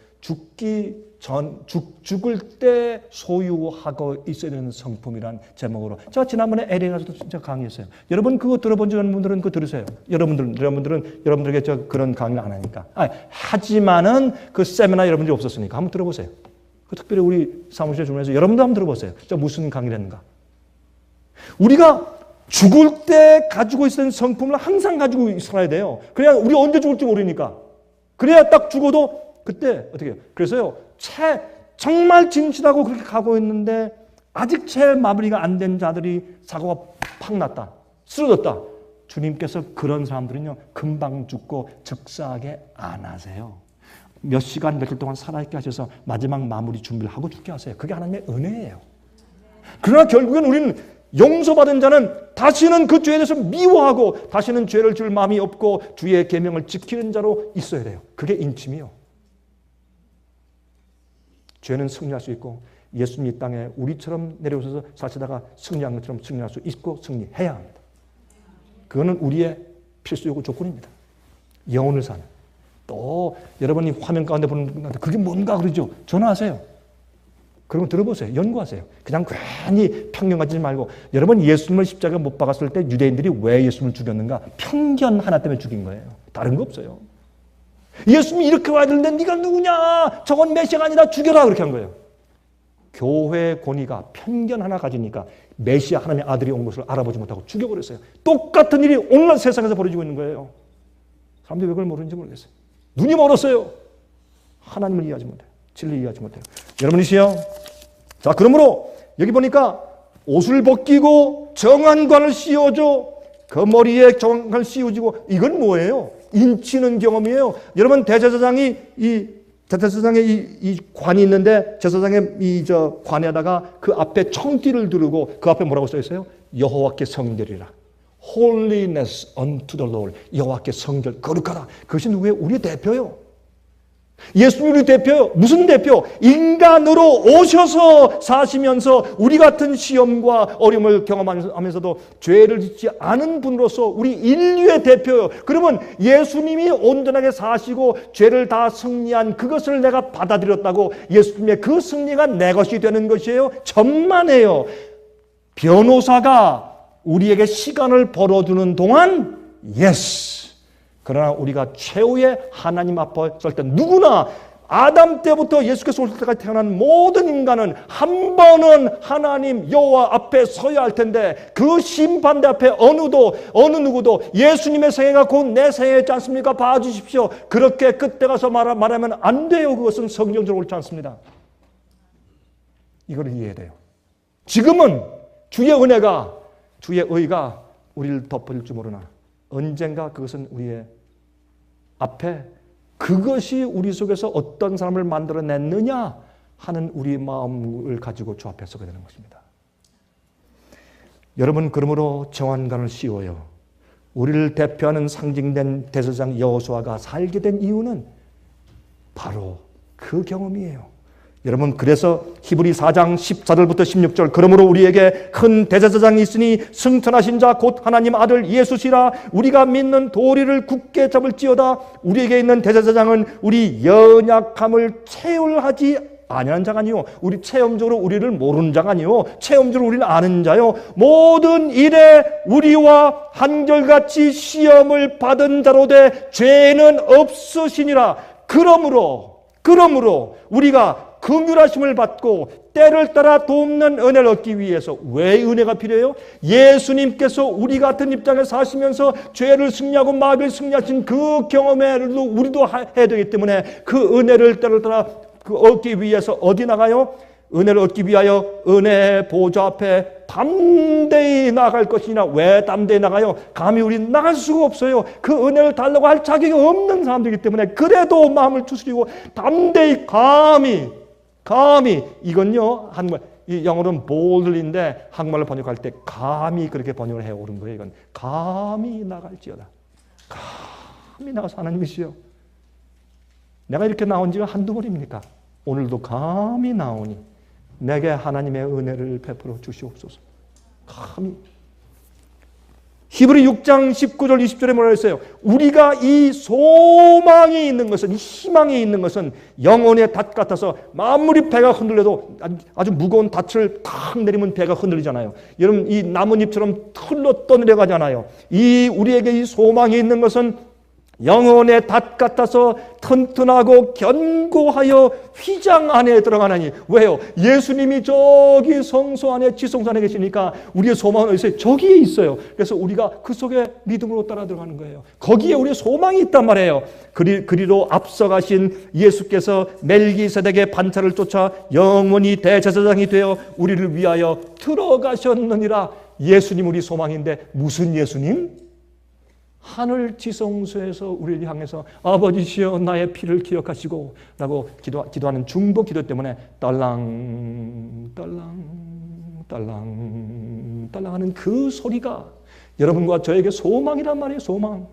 죽을 때 소유하고 있어야 되는 성품이란 제목으로 제가 지난번에 LA에서도 진짜 강의했어요. 여러분 그거 들어본 적 있는 분들은 그거 들으세요. 여러분들에게 저 그런 강의를 안 하니까. 하지만은 그 세미나 여러분들이 없었으니까 한번 들어보세요. 특별히 우리 사무실에 주문해서 여러분도 한번 들어보세요. 저 무슨 강의를 했는가? 우리가 죽을 때 가지고 있는 성품을 항상 가지고 살아야 돼요. 그래야 우리 언제 죽을지 모르니까. 그래야 딱 죽어도 그때 어떻게 해요? 그래서요. 정말 진실하고 그렇게 가고 있는데 아직 채 마무리가 안 된 자들이 사고가 팍 났다. 쓰러졌다. 주님께서 그런 사람들은요. 금방 죽고 즉사하게 안 하세요. 몇 시간 며칠 동안 살아있게 하셔서 마지막 마무리 준비를 하고 죽게 하세요. 그게 하나님의 은혜예요. 그러나 결국엔 우리는 용서받은 자는 다시는 그 죄에 대해서 미워하고 다시는 죄를 지을 마음이 없고 주의 계명을 지키는 자로 있어야 돼요. 그게 인침이요. 죄는 승리할 수 있고 예수님이 이 땅에 우리처럼 내려오셔서 사시다가 승리한 것처럼 승리할 수 있고 승리해야 합니다. 그거는 우리의 필수 요구 조건입니다. 영혼을 사는. 또 여러분이 화면 가운데 보는 분한테 그게 뭔가 그러죠. 전화하세요. 그러면 들어보세요. 연구하세요. 그냥 괜히 편견 가지지 말고 여러분 예수님을 십자가에 못 박았을 때 유대인들이 왜 예수님을 죽였는가? 편견 하나 때문에 죽인 거예요. 다른 거 없어요. 예수님이 이렇게 와야 되는데 네가 누구냐? 저건 메시아가 아니다. 죽여라. 그렇게 한 거예요. 교회의 권위가 편견 하나 가지니까 메시아 하나님의 아들이 온 것을 알아보지 못하고 죽여버렸어요. 똑같은 일이 오늘 세상에서 벌어지고 있는 거예요. 사람들이 왜 그걸 모르는지 모르겠어요. 눈이 멀었어요. 하나님을 이해하지 못해요. 진리 이해하지 못해요. 여러분이시여. 자, 그러므로 여기 보니까 옷을 벗기고 정한관을 씌워줘. 그 머리에 정한관을 씌워지고 이건 뭐예요? 인치는 경험이에요. 여러분 대제사장이 이 관이 있는데 제사장의 저 관에다가 그 앞에 청띠를 두르고 그 앞에 뭐라고 써 있어요? 여호와께 성결이라. Holiness unto the Lord. 여호와께 성결 거룩하라. 그것이 누구예요? 우리의 대표요. 예수님이 우리 대표요. 무슨 대표? 인간으로 오셔서 사시면서 우리 같은 시험과 어려움을 경험하면서도 죄를 짓지 않은 분으로서 우리 인류의 대표요. 그러면 예수님이 온전하게 사시고 죄를 다 승리한 그것을 내가 받아들였다고 예수님의 그 승리가 내 것이 되는 것이에요? 천만에요. 변호사가 우리에게 시간을 벌어주는 동안 예스. 그러나 우리가 최후의 하나님 앞에 설 때 누구나 아담 때부터 예수께서 올 때까지 태어난 모든 인간은 한 번은 하나님 여호와 앞에 서야 할 텐데 그 심판대 앞에 어느 누구도 예수님의 생애가 곧 내 생애였지 않습니까? 봐주십시오. 그렇게 그때 가서 말하면 안 돼요. 그것은 성경적으로 옳지 않습니다. 이걸 이해해야 돼요. 지금은 주의 은혜가 주의 의가 우리를 덮어줄 줄 모르나 언젠가 그것은 우리의 앞에 그것이 우리 속에서 어떤 사람을 만들어냈느냐 하는 우리 마음을 가지고 주 앞에 서게 되는 것입니다. 여러분, 그러므로 정한관을 씌워요. 우리를 대표하는 상징된 대제사장 여호수아가 살게 된 이유는 바로 그 경험이에요. 여러분, 그래서 히브리 4장 14절부터 16절 그러므로 우리에게 큰 대제사장이 있으니 승천하신 자 곧 하나님 아들 예수시라. 우리가 믿는 도리를 굳게 잡을지어다. 우리에게 있는 대제사장은 우리 연약함을 체휼하지 아니한 자가 아니요, 우리 체험적으로 우리를 모르는 자가 아니요, 체험적으로 우리를 아는 자요, 모든 일에 우리와 한결같이 시험을 받은 자로 돼 죄는 없으시니라. 그러므로 우리가 긍휼하심을 받고 때를 따라 돕는 은혜를 얻기 위해서, 왜 은혜가 필요해요? 예수님께서 우리 같은 입장에 사시면서 죄를 승리하고 마귀를 승리하신 그 경험을 우리도 해야 되기 때문에 그 은혜를 때를 따라 얻기 위해서 어디 나가요? 은혜를 얻기 위하여 은혜의 보좌 앞에 담대히 나갈 것이냐. 왜 담대히 나가요? 감히 우리는 나갈 수가 없어요. 그 은혜를 달라고 할 자격이 없는 사람들이기 때문에. 그래도 마음을 추스리고 담대히 감히 이건요, 한국말, 이 영어로는 boldly인데 한국말로 번역할 때 감히 그렇게 번역을 해 오른 거예요. 이건 감히 나갈지어다. 감히 나가서 하나님이시여, 내가 이렇게 나온 지가 한두 번입니까? 오늘도 감히 나오니 내게 하나님의 은혜를 베풀어 주시옵소서. 감히. 히브리 6장 19절 20절에 뭐라 했어요? 우리가 이 소망이 있는 것은, 이 희망이 있는 것은 영혼의 닷 같아서 아무리 배가 흔들려도, 아주 무거운 닷을 탁 내리면 배가 흔들리잖아요. 여러분, 이 나뭇잎처럼 흘러 떠내려가잖아요. 우리에게 이 소망이 있는 것은 영혼의 닷 같아서 튼튼하고 견고하여 휘장 안에 들어가나니. 왜요? 예수님이 저기 성소 안에, 지성소 안에 계시니까 우리의 소망은 어디서 있어요? 저기에 있어요. 그래서 우리가 그 속에 믿음으로 따라 들어가는 거예요. 거기에 우리의 소망이 있단 말이에요. 그리로 앞서가신 예수께서 멜기세덱의 반차를 쫓아 영원히 대제사장이 되어 우리를 위하여 들어가셨느니라. 예수님 우리 소망인데, 무슨 예수님? 하늘 지성소에서 우리를 향해서 아버지시여 나의 피를 기억하시고 라고 기도하는 중보 기도 때문에 딸랑 하는 그 소리가 여러분과 저에게 소망이란 말이에요. 소망.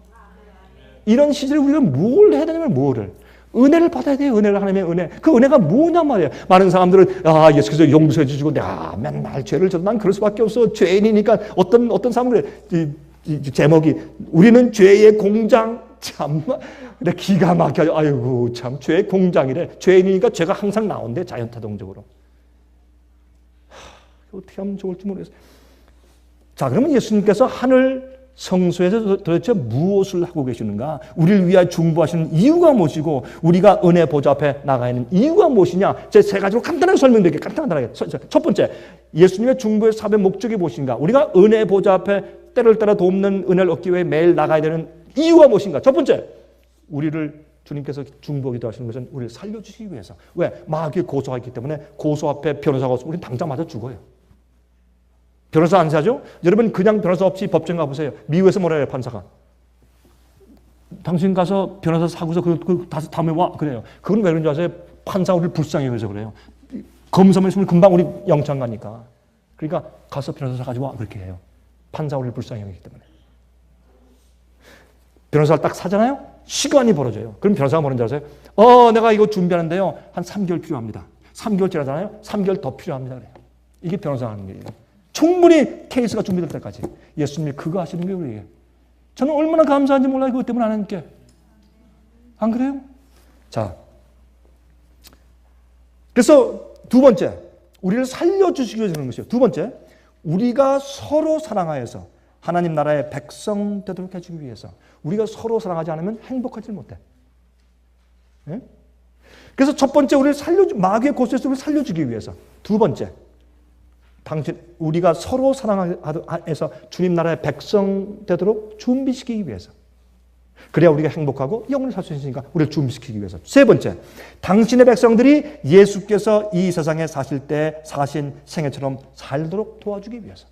이런 시절에 우리가 뭘 해야 되냐면, 뭐를? 은혜를 받아야 돼요. 은혜를, 하나님의 은혜. 그 은혜가 뭐냔 말이에요. 많은 사람들은 예수께서 용서해 주시고 내가 맨날 죄를 져도 난 그럴 수밖에 없어. 죄인이니까. 어떤 사람들은 이 제목이 우리는 죄의 공장. 참나 근데 기가 막혀요. 아이고 참, 죄의 공장이래. 죄인이니까 죄가 항상 나온대, 자연타동적으로. 어떻게 하면 좋을지 모르겠어요. 자, 그러면 예수님께서 하늘 성소에서 도대체 무엇을 하고 계시는가? 우리를 위하여 중보하시는 이유가 무엇이고, 우리가 은혜 보좌 앞에 나가 있는 이유가 무엇이냐? 제 세 가지로 간단하게 설명드릴게요. 간단하게. 첫 번째, 예수님의 중보의 사업의 목적이 무엇인가? 우리가 은혜 보좌 앞에 때를 따라 돕는 은혜를 얻기 위해 매일 나가야 되는 이유가 무엇인가? 첫 번째, 우리를 주님께서 중보기도 하시는 것은 우리를 살려주시기 위해서. 왜? 마귀의 고소가 있기 때문에 고소 앞에 변호사가 없으면 우리는 당장 맞아 죽어요. 변호사 안 사죠? 여러분 그냥 변호사 없이 법정 가보세요. 미국에서 뭐라 해요, 판사가? 당신 가서 변호사 사고서 다음에 와. 그래요. 그건 왜 그런지 아세요? 판사 우리를 불쌍히 여겨서 그래요. 검사만 있으면 금방 우리 영장 가니까. 그러니까 가서 변호사 가지고 와. 그렇게 해요. 판사 우리를 불쌍히 여기기 때문에. 변호사를 딱 사잖아요? 시간이 벌어져요. 그럼 변호사가 뭐라는 줄 아세요? 내가 이거 준비하는데요. 한 3개월 필요합니다. 3개월 지나잖아요. 3개월 더 필요합니다. 그래요. 이게 변호사가 하는 거예요. 충분히 케이스가 준비될 때까지. 예수님이 그거 하시는 게 우리에게. 저는 얼마나 감사한지 몰라요. 그것 때문에 하나님께. 안 그래요? 자, 그래서 두 번째, 우리를 살려주시기 위해서 그런 것이요. 두 번째, 우리가 서로 사랑하여서 하나님 나라의 백성 되도록 해주기 위해서. 우리가 서로 사랑하지 않으면 행복하지 못해. 네? 그래서 첫 번째, 우리를 마귀의 고소에서 우리를 살려주기 위해서. 두 번째, 우리가 서로 사랑해서 주님 나라의 백성 되도록 준비시키기 위해서. 그래야 우리가 행복하고 영원히 살 수 있으니까 우리를 준비시키기 위해서. 세 번째, 당신의 백성들이 예수께서 이 세상에 사실 때 사신 생애처럼 살도록 도와주기 위해서.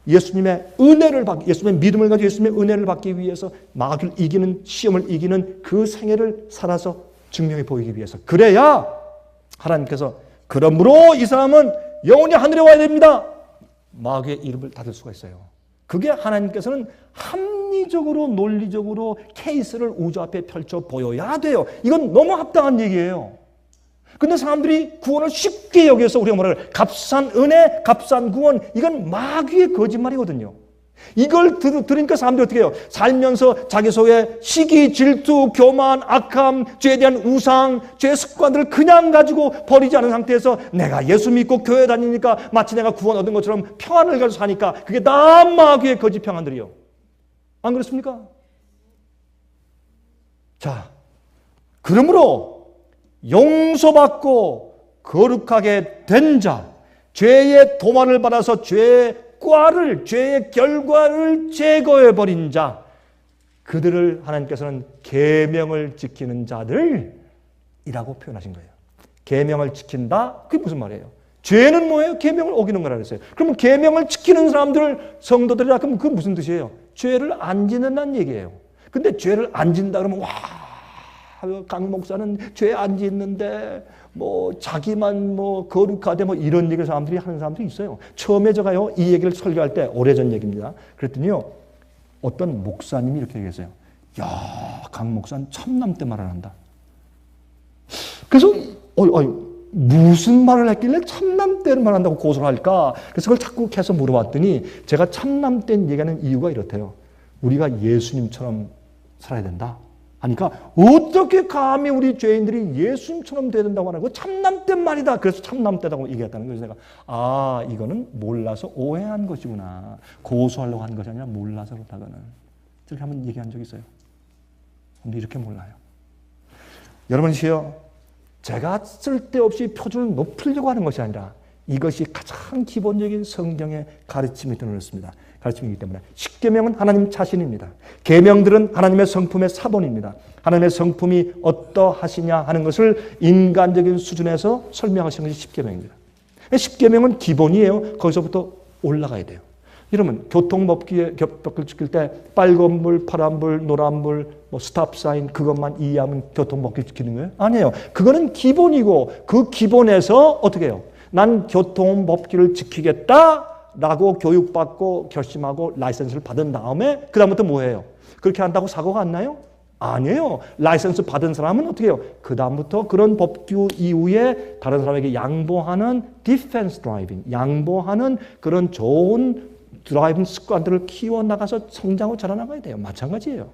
예수님의 믿음을 가지고 예수님의 은혜를 받기 위해서 마귀를 이기는, 시험을 이기는 그 생애를 살아서 증명해 보이기 위해서. 그래야 하나님께서 그러므로 이 사람은 영원히 하늘에 와야 됩니다. 마귀의 이름을 닫을 수가 있어요. 그게 하나님께서는 합리적으로 논리적으로 케이스를 우주 앞에 펼쳐 보여야 돼요. 이건 너무 합당한 얘기예요. 근데 사람들이 구원을 쉽게 여기서 우리가 뭐라 그래요? 값싼 은혜, 값싼 구원. 이건 마귀의 거짓말이거든요. 이걸 들으니까 사람들이 어떻게 해요? 살면서 자기 속에 시기, 질투, 교만, 악함, 죄에 대한 우상, 죄의 습관들을 그냥 가지고 버리지 않은 상태에서 내가 예수 믿고 교회 다니니까 마치 내가 구원 얻은 것처럼 평안을 가지고 사니까 그게 다 마귀의 거짓 평안들이요. 안 그렇습니까? 자, 그러므로 용서받고 거룩하게 된 자, 죄의 도만을 받아서 죄의 결과를 제거해버린 자, 그들을 하나님께서는 계명을 지키는 자들이라고 표현하신 거예요. 계명을 지킨다? 그게 무슨 말이에요? 죄는 뭐예요? 계명을 어기는 거라 그랬어요. 그러면 계명을 지키는 사람들, 성도들이라 그러면 그게 무슨 뜻이에요? 죄를 안 짓는다는 얘기예요. 근데 죄를 안 짓는다 그러면 강 목사는 죄 안 짓는데 자기만 거룩하대 이런 얘기를 사람들이 하는 사람들이 있어요. 처음에 제가요 이 얘기를 설교할 때 오래전 얘기입니다. 그랬더니요 어떤 목사님이 이렇게 얘기했어요. 야, 강 목사는 참남때 말을 한다. 그래서 무슨 말을 했길래 참남때를 말한다고 고소를 할까? 그래서 그걸 자꾸 계속 물어봤더니 제가 참남때 얘기하는 이유가 이렇대요. 우리가 예수님처럼 살아야 된다. 그러니까 어떻게 감히 우리 죄인들이 예수님처럼 돼야 된다고 하는 거 참남때 말이다. 그래서 참남때라고 얘기했다는 거예요. 그래서 내가 이거는 몰라서 오해한 것이구나. 고소하려고 한 것이 아니라 몰라서 그렇다고는. 이렇게 한번 얘기한 적이 있어요. 근데 이렇게 몰라요. 여러분이요, 제가 쓸데없이 표준을 높이려고 하는 것이 아니라 이것이 가장 기본적인 성경의 가르침이 들어있습니다. 가르침이기 때문에 십계명은 하나님 자신입니다. 계명들은 하나님의 성품의 사본입니다. 하나님의 성품이 어떠하시냐 하는 것을 인간적인 수준에서 설명하시는 것이 십계명입니다. 십계명은 기본이에요. 거기서부터 올라가야 돼요. 여러분 교통법규를 지킬 때 빨간불, 파란불, 노란불, 스탑 사인 그것만 이해하면 교통법규 지키는 거예요? 아니에요. 그거는 기본이고 그 기본에서 어떻게 해요? 난 교통법규를 지키겠다라고 교육받고 결심하고 라이센스를 받은 다음에 그 다음부터 뭐예요? 그렇게 한다고 사고가 안 나요? 아니에요. 라이센스 받은 사람은 어떻게 해요? 그 다음부터 그런 법규 이후에 다른 사람에게 양보하는 디펜스 드라이빙, 양보하는 그런 좋은 드라이빙 습관들을 키워나가서 성장하고 자라나가야 돼요. 마찬가지예요.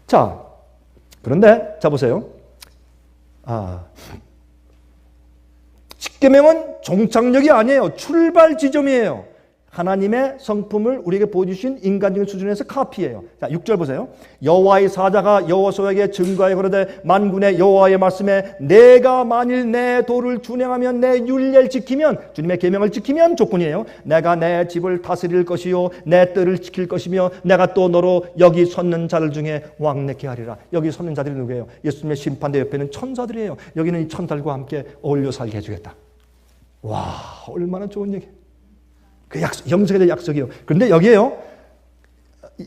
자, 그런데 자 보세요. 십계명은 종착역이 아니에요. 출발 지점이에요. 하나님의 성품을 우리에게 보여주신 인간적인 수준에서 카피예요. 자, 6절 보세요. 여호와의 사자가 여호수아에게 증거하여 그러되 만군의 여호와의 말씀에 내가 만일 내 도를 준행하면 내 율례를 지키면 주님의 계명을 지키면 조건이에요. 내가 내 집을 다스릴 것이요 내 뜰을 지킬 것이며 내가 또 너로 여기 섰는 자들 중에 왕래케 하리라. 여기 섰는 자들이 누구예요? 예수님의 심판대 옆에는 천사들이에요. 여기는 이 천사들과 함께 어울려 살게 해주겠다. 와, 얼마나 좋은 얘기. 그 영생에 대한 약속이요. 그런데 여기에요.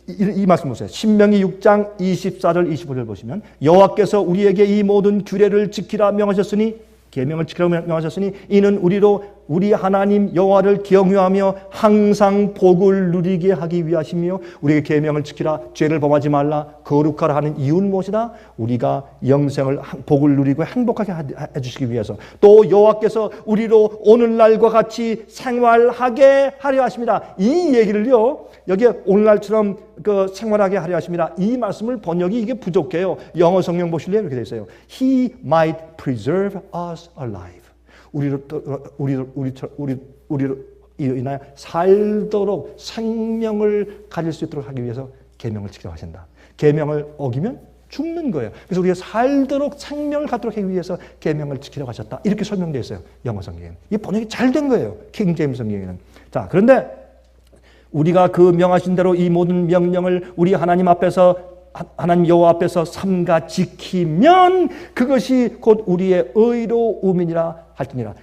이 말씀 보세요. 신명기 6장 24절 25절 보시면 여호와께서 우리에게 이 모든 규례를 지키라 명하셨으니 계명을 지키라고 명하셨으니 이는 우리로 우리 하나님 여호와를 경유하며 항상 복을 누리게 하기 위하시며 우리에게 계명을 지키라 죄를 범하지 말라 거룩하라 하는 이유는 무엇이다? 우리가 영생을 복을 누리고 행복하게 해주시기 위해서 또 여호와께서 우리로 오늘날과 같이 생활하게 하려 하십니다. 이 얘기를요 여기에 오늘날처럼 그 생활하게 하려 하십니다. 이 말씀을 번역이 이게 부족해요. 영어 성경 보실래요? 이렇게 되어 있어요. He might preserve us alive. 우리로 인하여 살도록 생명을 가질 수 있도록 하기 위해서 계명을 지키라고 하신다. 계명을 어기면 죽는 거예요. 그래서 우리가 살도록 생명을 갖도록 하기 위해서 계명을 지키라고 하셨다. 이렇게 설명되어 있어요. 영어 성경에는. 이 번역이 잘 된 거예요. 킹 제임스 성경에는. 자, 그런데 우리가 그 명하신 대로 이 모든 명령을 우리 하나님 앞에서 하나님 여호와 앞에서 삼가 지키면 그것이 곧 우리의 의로움이니라 할지니라.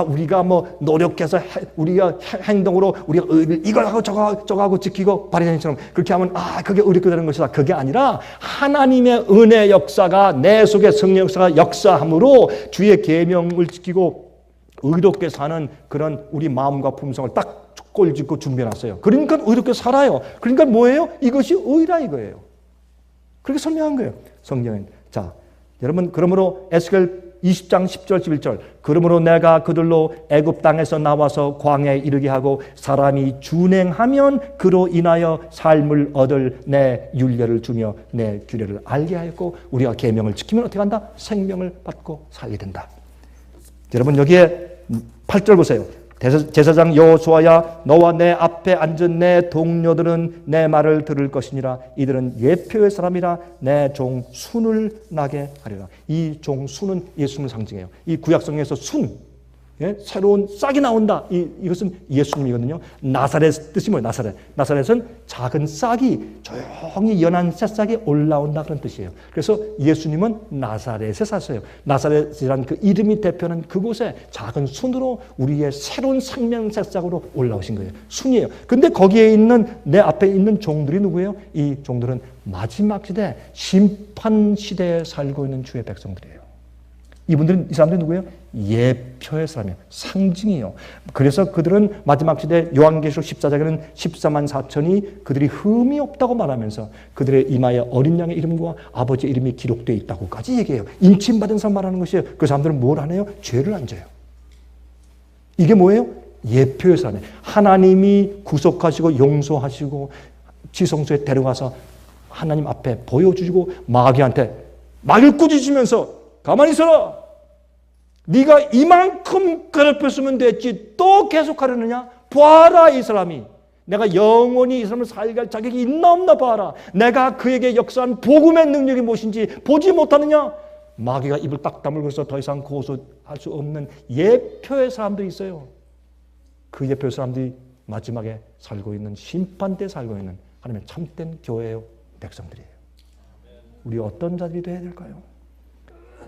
우리가 뭐 노력해서 우리가 행동으로 우리가 이걸 하고 저거 하고 지키고 바리새인처럼 그렇게 하면 그게 의롭게 되는 것이다. 그게 아니라 하나님의 은혜 역사가 내 속에 성령 역사가 역사함으로 주의 계명을 지키고 의롭게 사는 그런 우리 마음과 품성을 딱 꼴짓고 준비해놨어요. 그러니까 의롭게 살아요. 그러니까 뭐예요? 이것이 의라 이거예요. 그렇게 설명한 거예요. 성경은. 자, 여러분 그러므로 에스겔 20장 10절 11절 그러므로 내가 그들로 애굽 땅에서 나와서 광야에 이르게 하고 사람이 준행하면 그로 인하여 삶을 얻을 내 율례를 주며 내 규례를 알게 하였고 우리가 계명을 지키면 어떻게 한다? 생명을 받고 살게 된다. 여러분 여기에 8절 보세요. 제사장 여호수아야 너와 내 앞에 앉은 내 동료들은 내 말을 들을 것이니라. 이들은 예표의 사람이라 내 종 순을 나게 하리라. 이 종 순은 예수님을 상징해요. 이 구약성경에서 순, 새로운 싹이 나온다. 이것은 예수님이거든요. 나사렛 뜻이 뭐예요? 나사렛은 작은 싹이 조용히 연한 새싹이 올라온다 그런 뜻이에요. 그래서 예수님은 나사렛에 사세요. 나사렛이라는 그 이름이 대표하는 그곳에 작은 순으로 우리의 새로운 생명 새싹으로 올라오신 거예요. 순이에요. 근데 거기에 있는 내 앞에 있는 종들이 누구예요? 이 종들은 마지막 시대 심판 시대에 살고 있는 주의 백성들이에요. 이분들은 이 사람들이 누구예요? 예표의 사람이에요. 상징이에요. 그래서 그들은 마지막 시대 요한계시록 14장에는 14만 4천이 그들이 흠이 없다고 말하면서 그들의 이마에 어린 양의 이름과 아버지의 이름이 기록되어 있다고까지 얘기해요. 인침받은 사람 말하는 것이에요. 그 사람들은 뭘 하네요? 죄를 안 져요. 이게 뭐예요? 예표의 사람이에요. 하나님이 구속하시고 용서하시고 지성소에 데려가서 하나님 앞에 보여주시고 마귀한테 마귀를 꾸짖으면서 가만히 있어라. 네가 이만큼 괴롭혔으면 됐지 또 계속하려느냐? 봐라 이 사람이. 내가 영원히 이 사람을 살게 할 자격이 있나 없나 봐라. 내가 그에게 역사한 복음의 능력이 무엇인지 보지 못하느냐? 마귀가 입을 딱 다물고서 더 이상 고소할 수 없는 예표의 사람들이 있어요. 그 예표의 사람들이 마지막에 살고 있는 심판때 살고 있는 하나님의 참된 교회의 백성들이에요. 우리 어떤 자들이 되어야 될까요?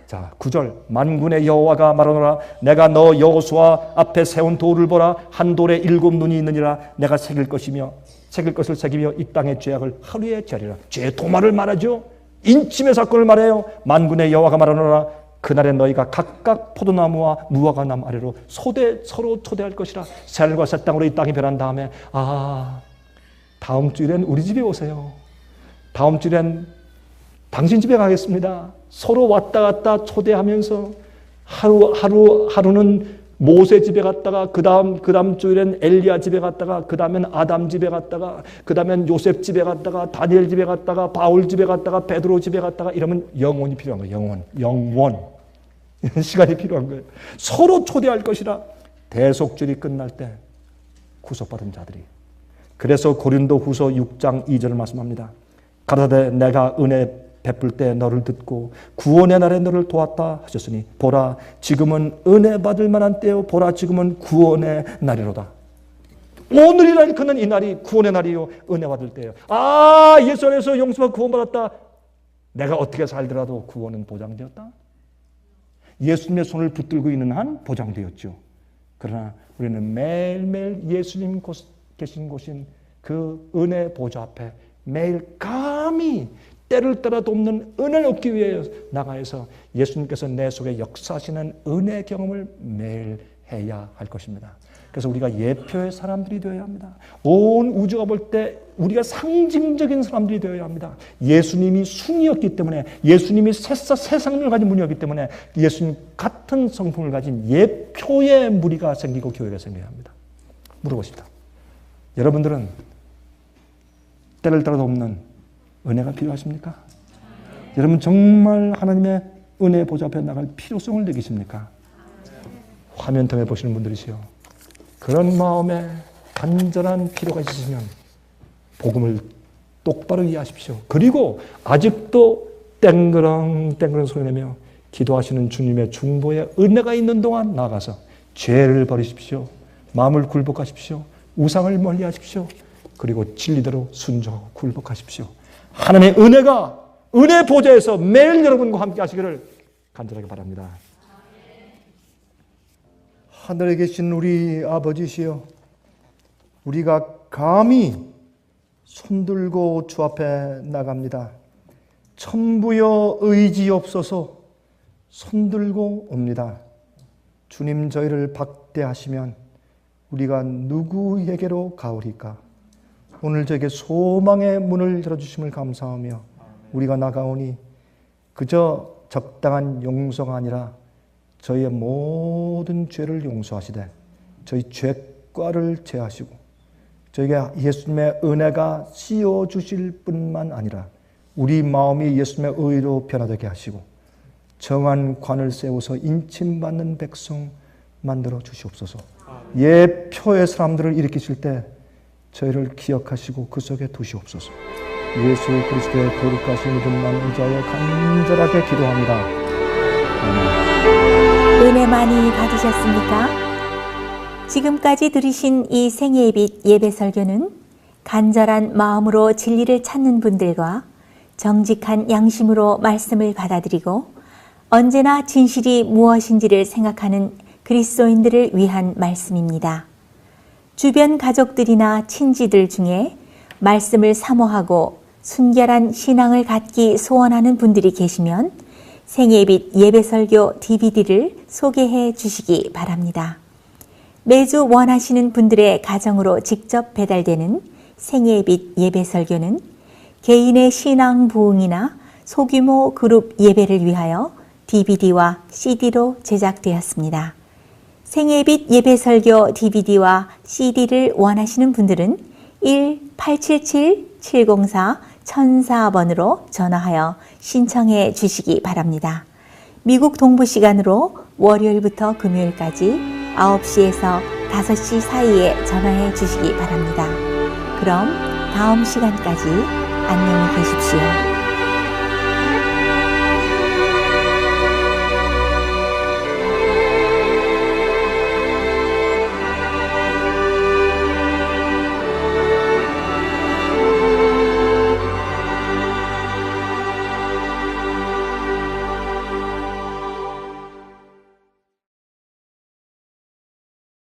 자, 9절 만군의 여호와가 말하노라 내가 너 여호수아 앞에 세운 돌을 보라 한 돌에 7눈이 있느니라 내가 새길 것을 새기며 이 땅의 죄악을 하루에 제하리라. 죄의 도마를 말하죠. 인침의 사건을 말해요. 만군의 여호와가 말하노라 그날에 너희가 각각 포도나무와 무화과나무 아래로 서로 초대할 것이라. 새하늘과 새 땅으로 이 땅이 변한 다음에 다음 주일엔 우리 집에 오세요. 다음 주일엔 당신 집에 가겠습니다. 서로 왔다 갔다 초대하면서 하루는 모세 집에 갔다가 그 다음 주일엔 엘리야 집에 갔다가 그 다음엔 아담 집에 갔다가 그 다음엔 요셉 집에 갔다가 다니엘 집에 갔다가 바울 집에 갔다가 베드로 집에 갔다가 이러면 영원이 필요한 거예요. 영원 시간이 필요한 거예요. 서로 초대할 것이라. 대속절이 끝날 때 구속받은 자들이. 그래서 고린도후서 6장 2절을 말씀합니다. 가라사대 내가 은혜 베풀 때 너를 듣고 구원의 날에 너를 도왔다 하셨으니 보라 지금은 은혜 받을 만한 때요 보라 지금은 구원의 날이로다. 오늘이라 일컫는 이 날이 구원의 날이요 은혜 받을 때예요. 예수 안에서 용서받고 구원받았다. 내가 어떻게 살더라도 구원은 보장되었다. 예수님의 손을 붙들고 있는 한 보장되었죠. 그러나 우리는 매일매일 예수님 계신 곳인 그 은혜 보좌 앞에 매일 감히 때를 따라 돕는 은혜를 얻기 위해 나가서 예수님께서 내 속에 역사하시는 은혜 경험을 매일 해야 할 것입니다. 그래서 우리가 예표의 사람들이 되어야 합니다. 온 우주가 볼 때 우리가 상징적인 사람들이 되어야 합니다. 예수님이 숭이었기 때문에, 예수님이 세상을 가진 분이었기 때문에 예수님 같은 성품을 가진 예표의 무리가 생기고 교회가 생겨야 합니다. 물어보십니다. 여러분들은 때를 따라도 없는 은혜가 필요하십니까? 여러분 정말 하나님의 은혜 보좌 앞에 나갈 필요성을 느끼십니까? 화면 통해 보시는 분들이시요, 그런 마음에 간절한 필요가 있으시면 복음을 똑바로 이해하십시오. 그리고 아직도 땡그렁 소리내며 기도하시는 주님의 중보에 은혜가 있는 동안 나아가서 죄를 버리십시오. 마음을 굴복하십시오. 우상을 멀리하십시오. 그리고 진리대로 순종하고 굴복하십시오. 하나님의 은혜가 은혜 보좌에서 매일 여러분과 함께 하시기를 간절하게 바랍니다. 하늘에 계신 우리 아버지시여, 우리가 감히 손들고 주 앞에 나갑니다. 천부여 의지없어서 손들고 옵니다. 주님, 저희를 박대하시면 우리가 누구에게로 가오리까? 오늘 저에게 소망의 문을 열어주심을 감사하며 우리가 나가오니 그저 적당한 용서가 아니라 저희의 모든 죄를 용서하시되 저희 죄과를 제하시고 저에게 예수님의 은혜가 씌워주실 뿐만 아니라 우리 마음이 예수님의 의로 변화되게 하시고 정한 관을 세워서 인침받는 백성 만들어 주시옵소서. 예표의 사람들을 일으키실 때 저희를 기억하시고 그 속에 두시옵소서. 예수 그리스도의 거룩하신 이름만 의지하여 간절하게 기도합니다. 아멘. 은혜 많이 받으셨습니까? 지금까지 들으신 이 생애의 빛 예배 설교는 간절한 마음으로 진리를 찾는 분들과 정직한 양심으로 말씀을 받아들이고 언제나 진실이 무엇인지를 생각하는 그리스도인들을 위한 말씀입니다. 주변 가족들이나 친지들 중에 말씀을 사모하고 순결한 신앙을 갖기 소원하는 분들이 계시면 생애의 빛 예배 설교 DVD를 소개해 주시기 바랍니다. 매주 원하시는 분들의 가정으로 직접 배달되는 생애의 빛 예배 설교는 개인의 신앙 부흥이나 소규모 그룹 예배를 위하여 DVD와 CD로 제작되었습니다. 생애의 빛 예배 설교 DVD와 CD를 원하시는 분들은 1-877-704-1004번으로 전화하여 신청해 주시기 바랍니다. 미국 동부 시간으로 월요일부터 금요일까지 9시에서 5시 사이에 전화해 주시기 바랍니다. 그럼 다음 시간까지 안녕히 계십시오.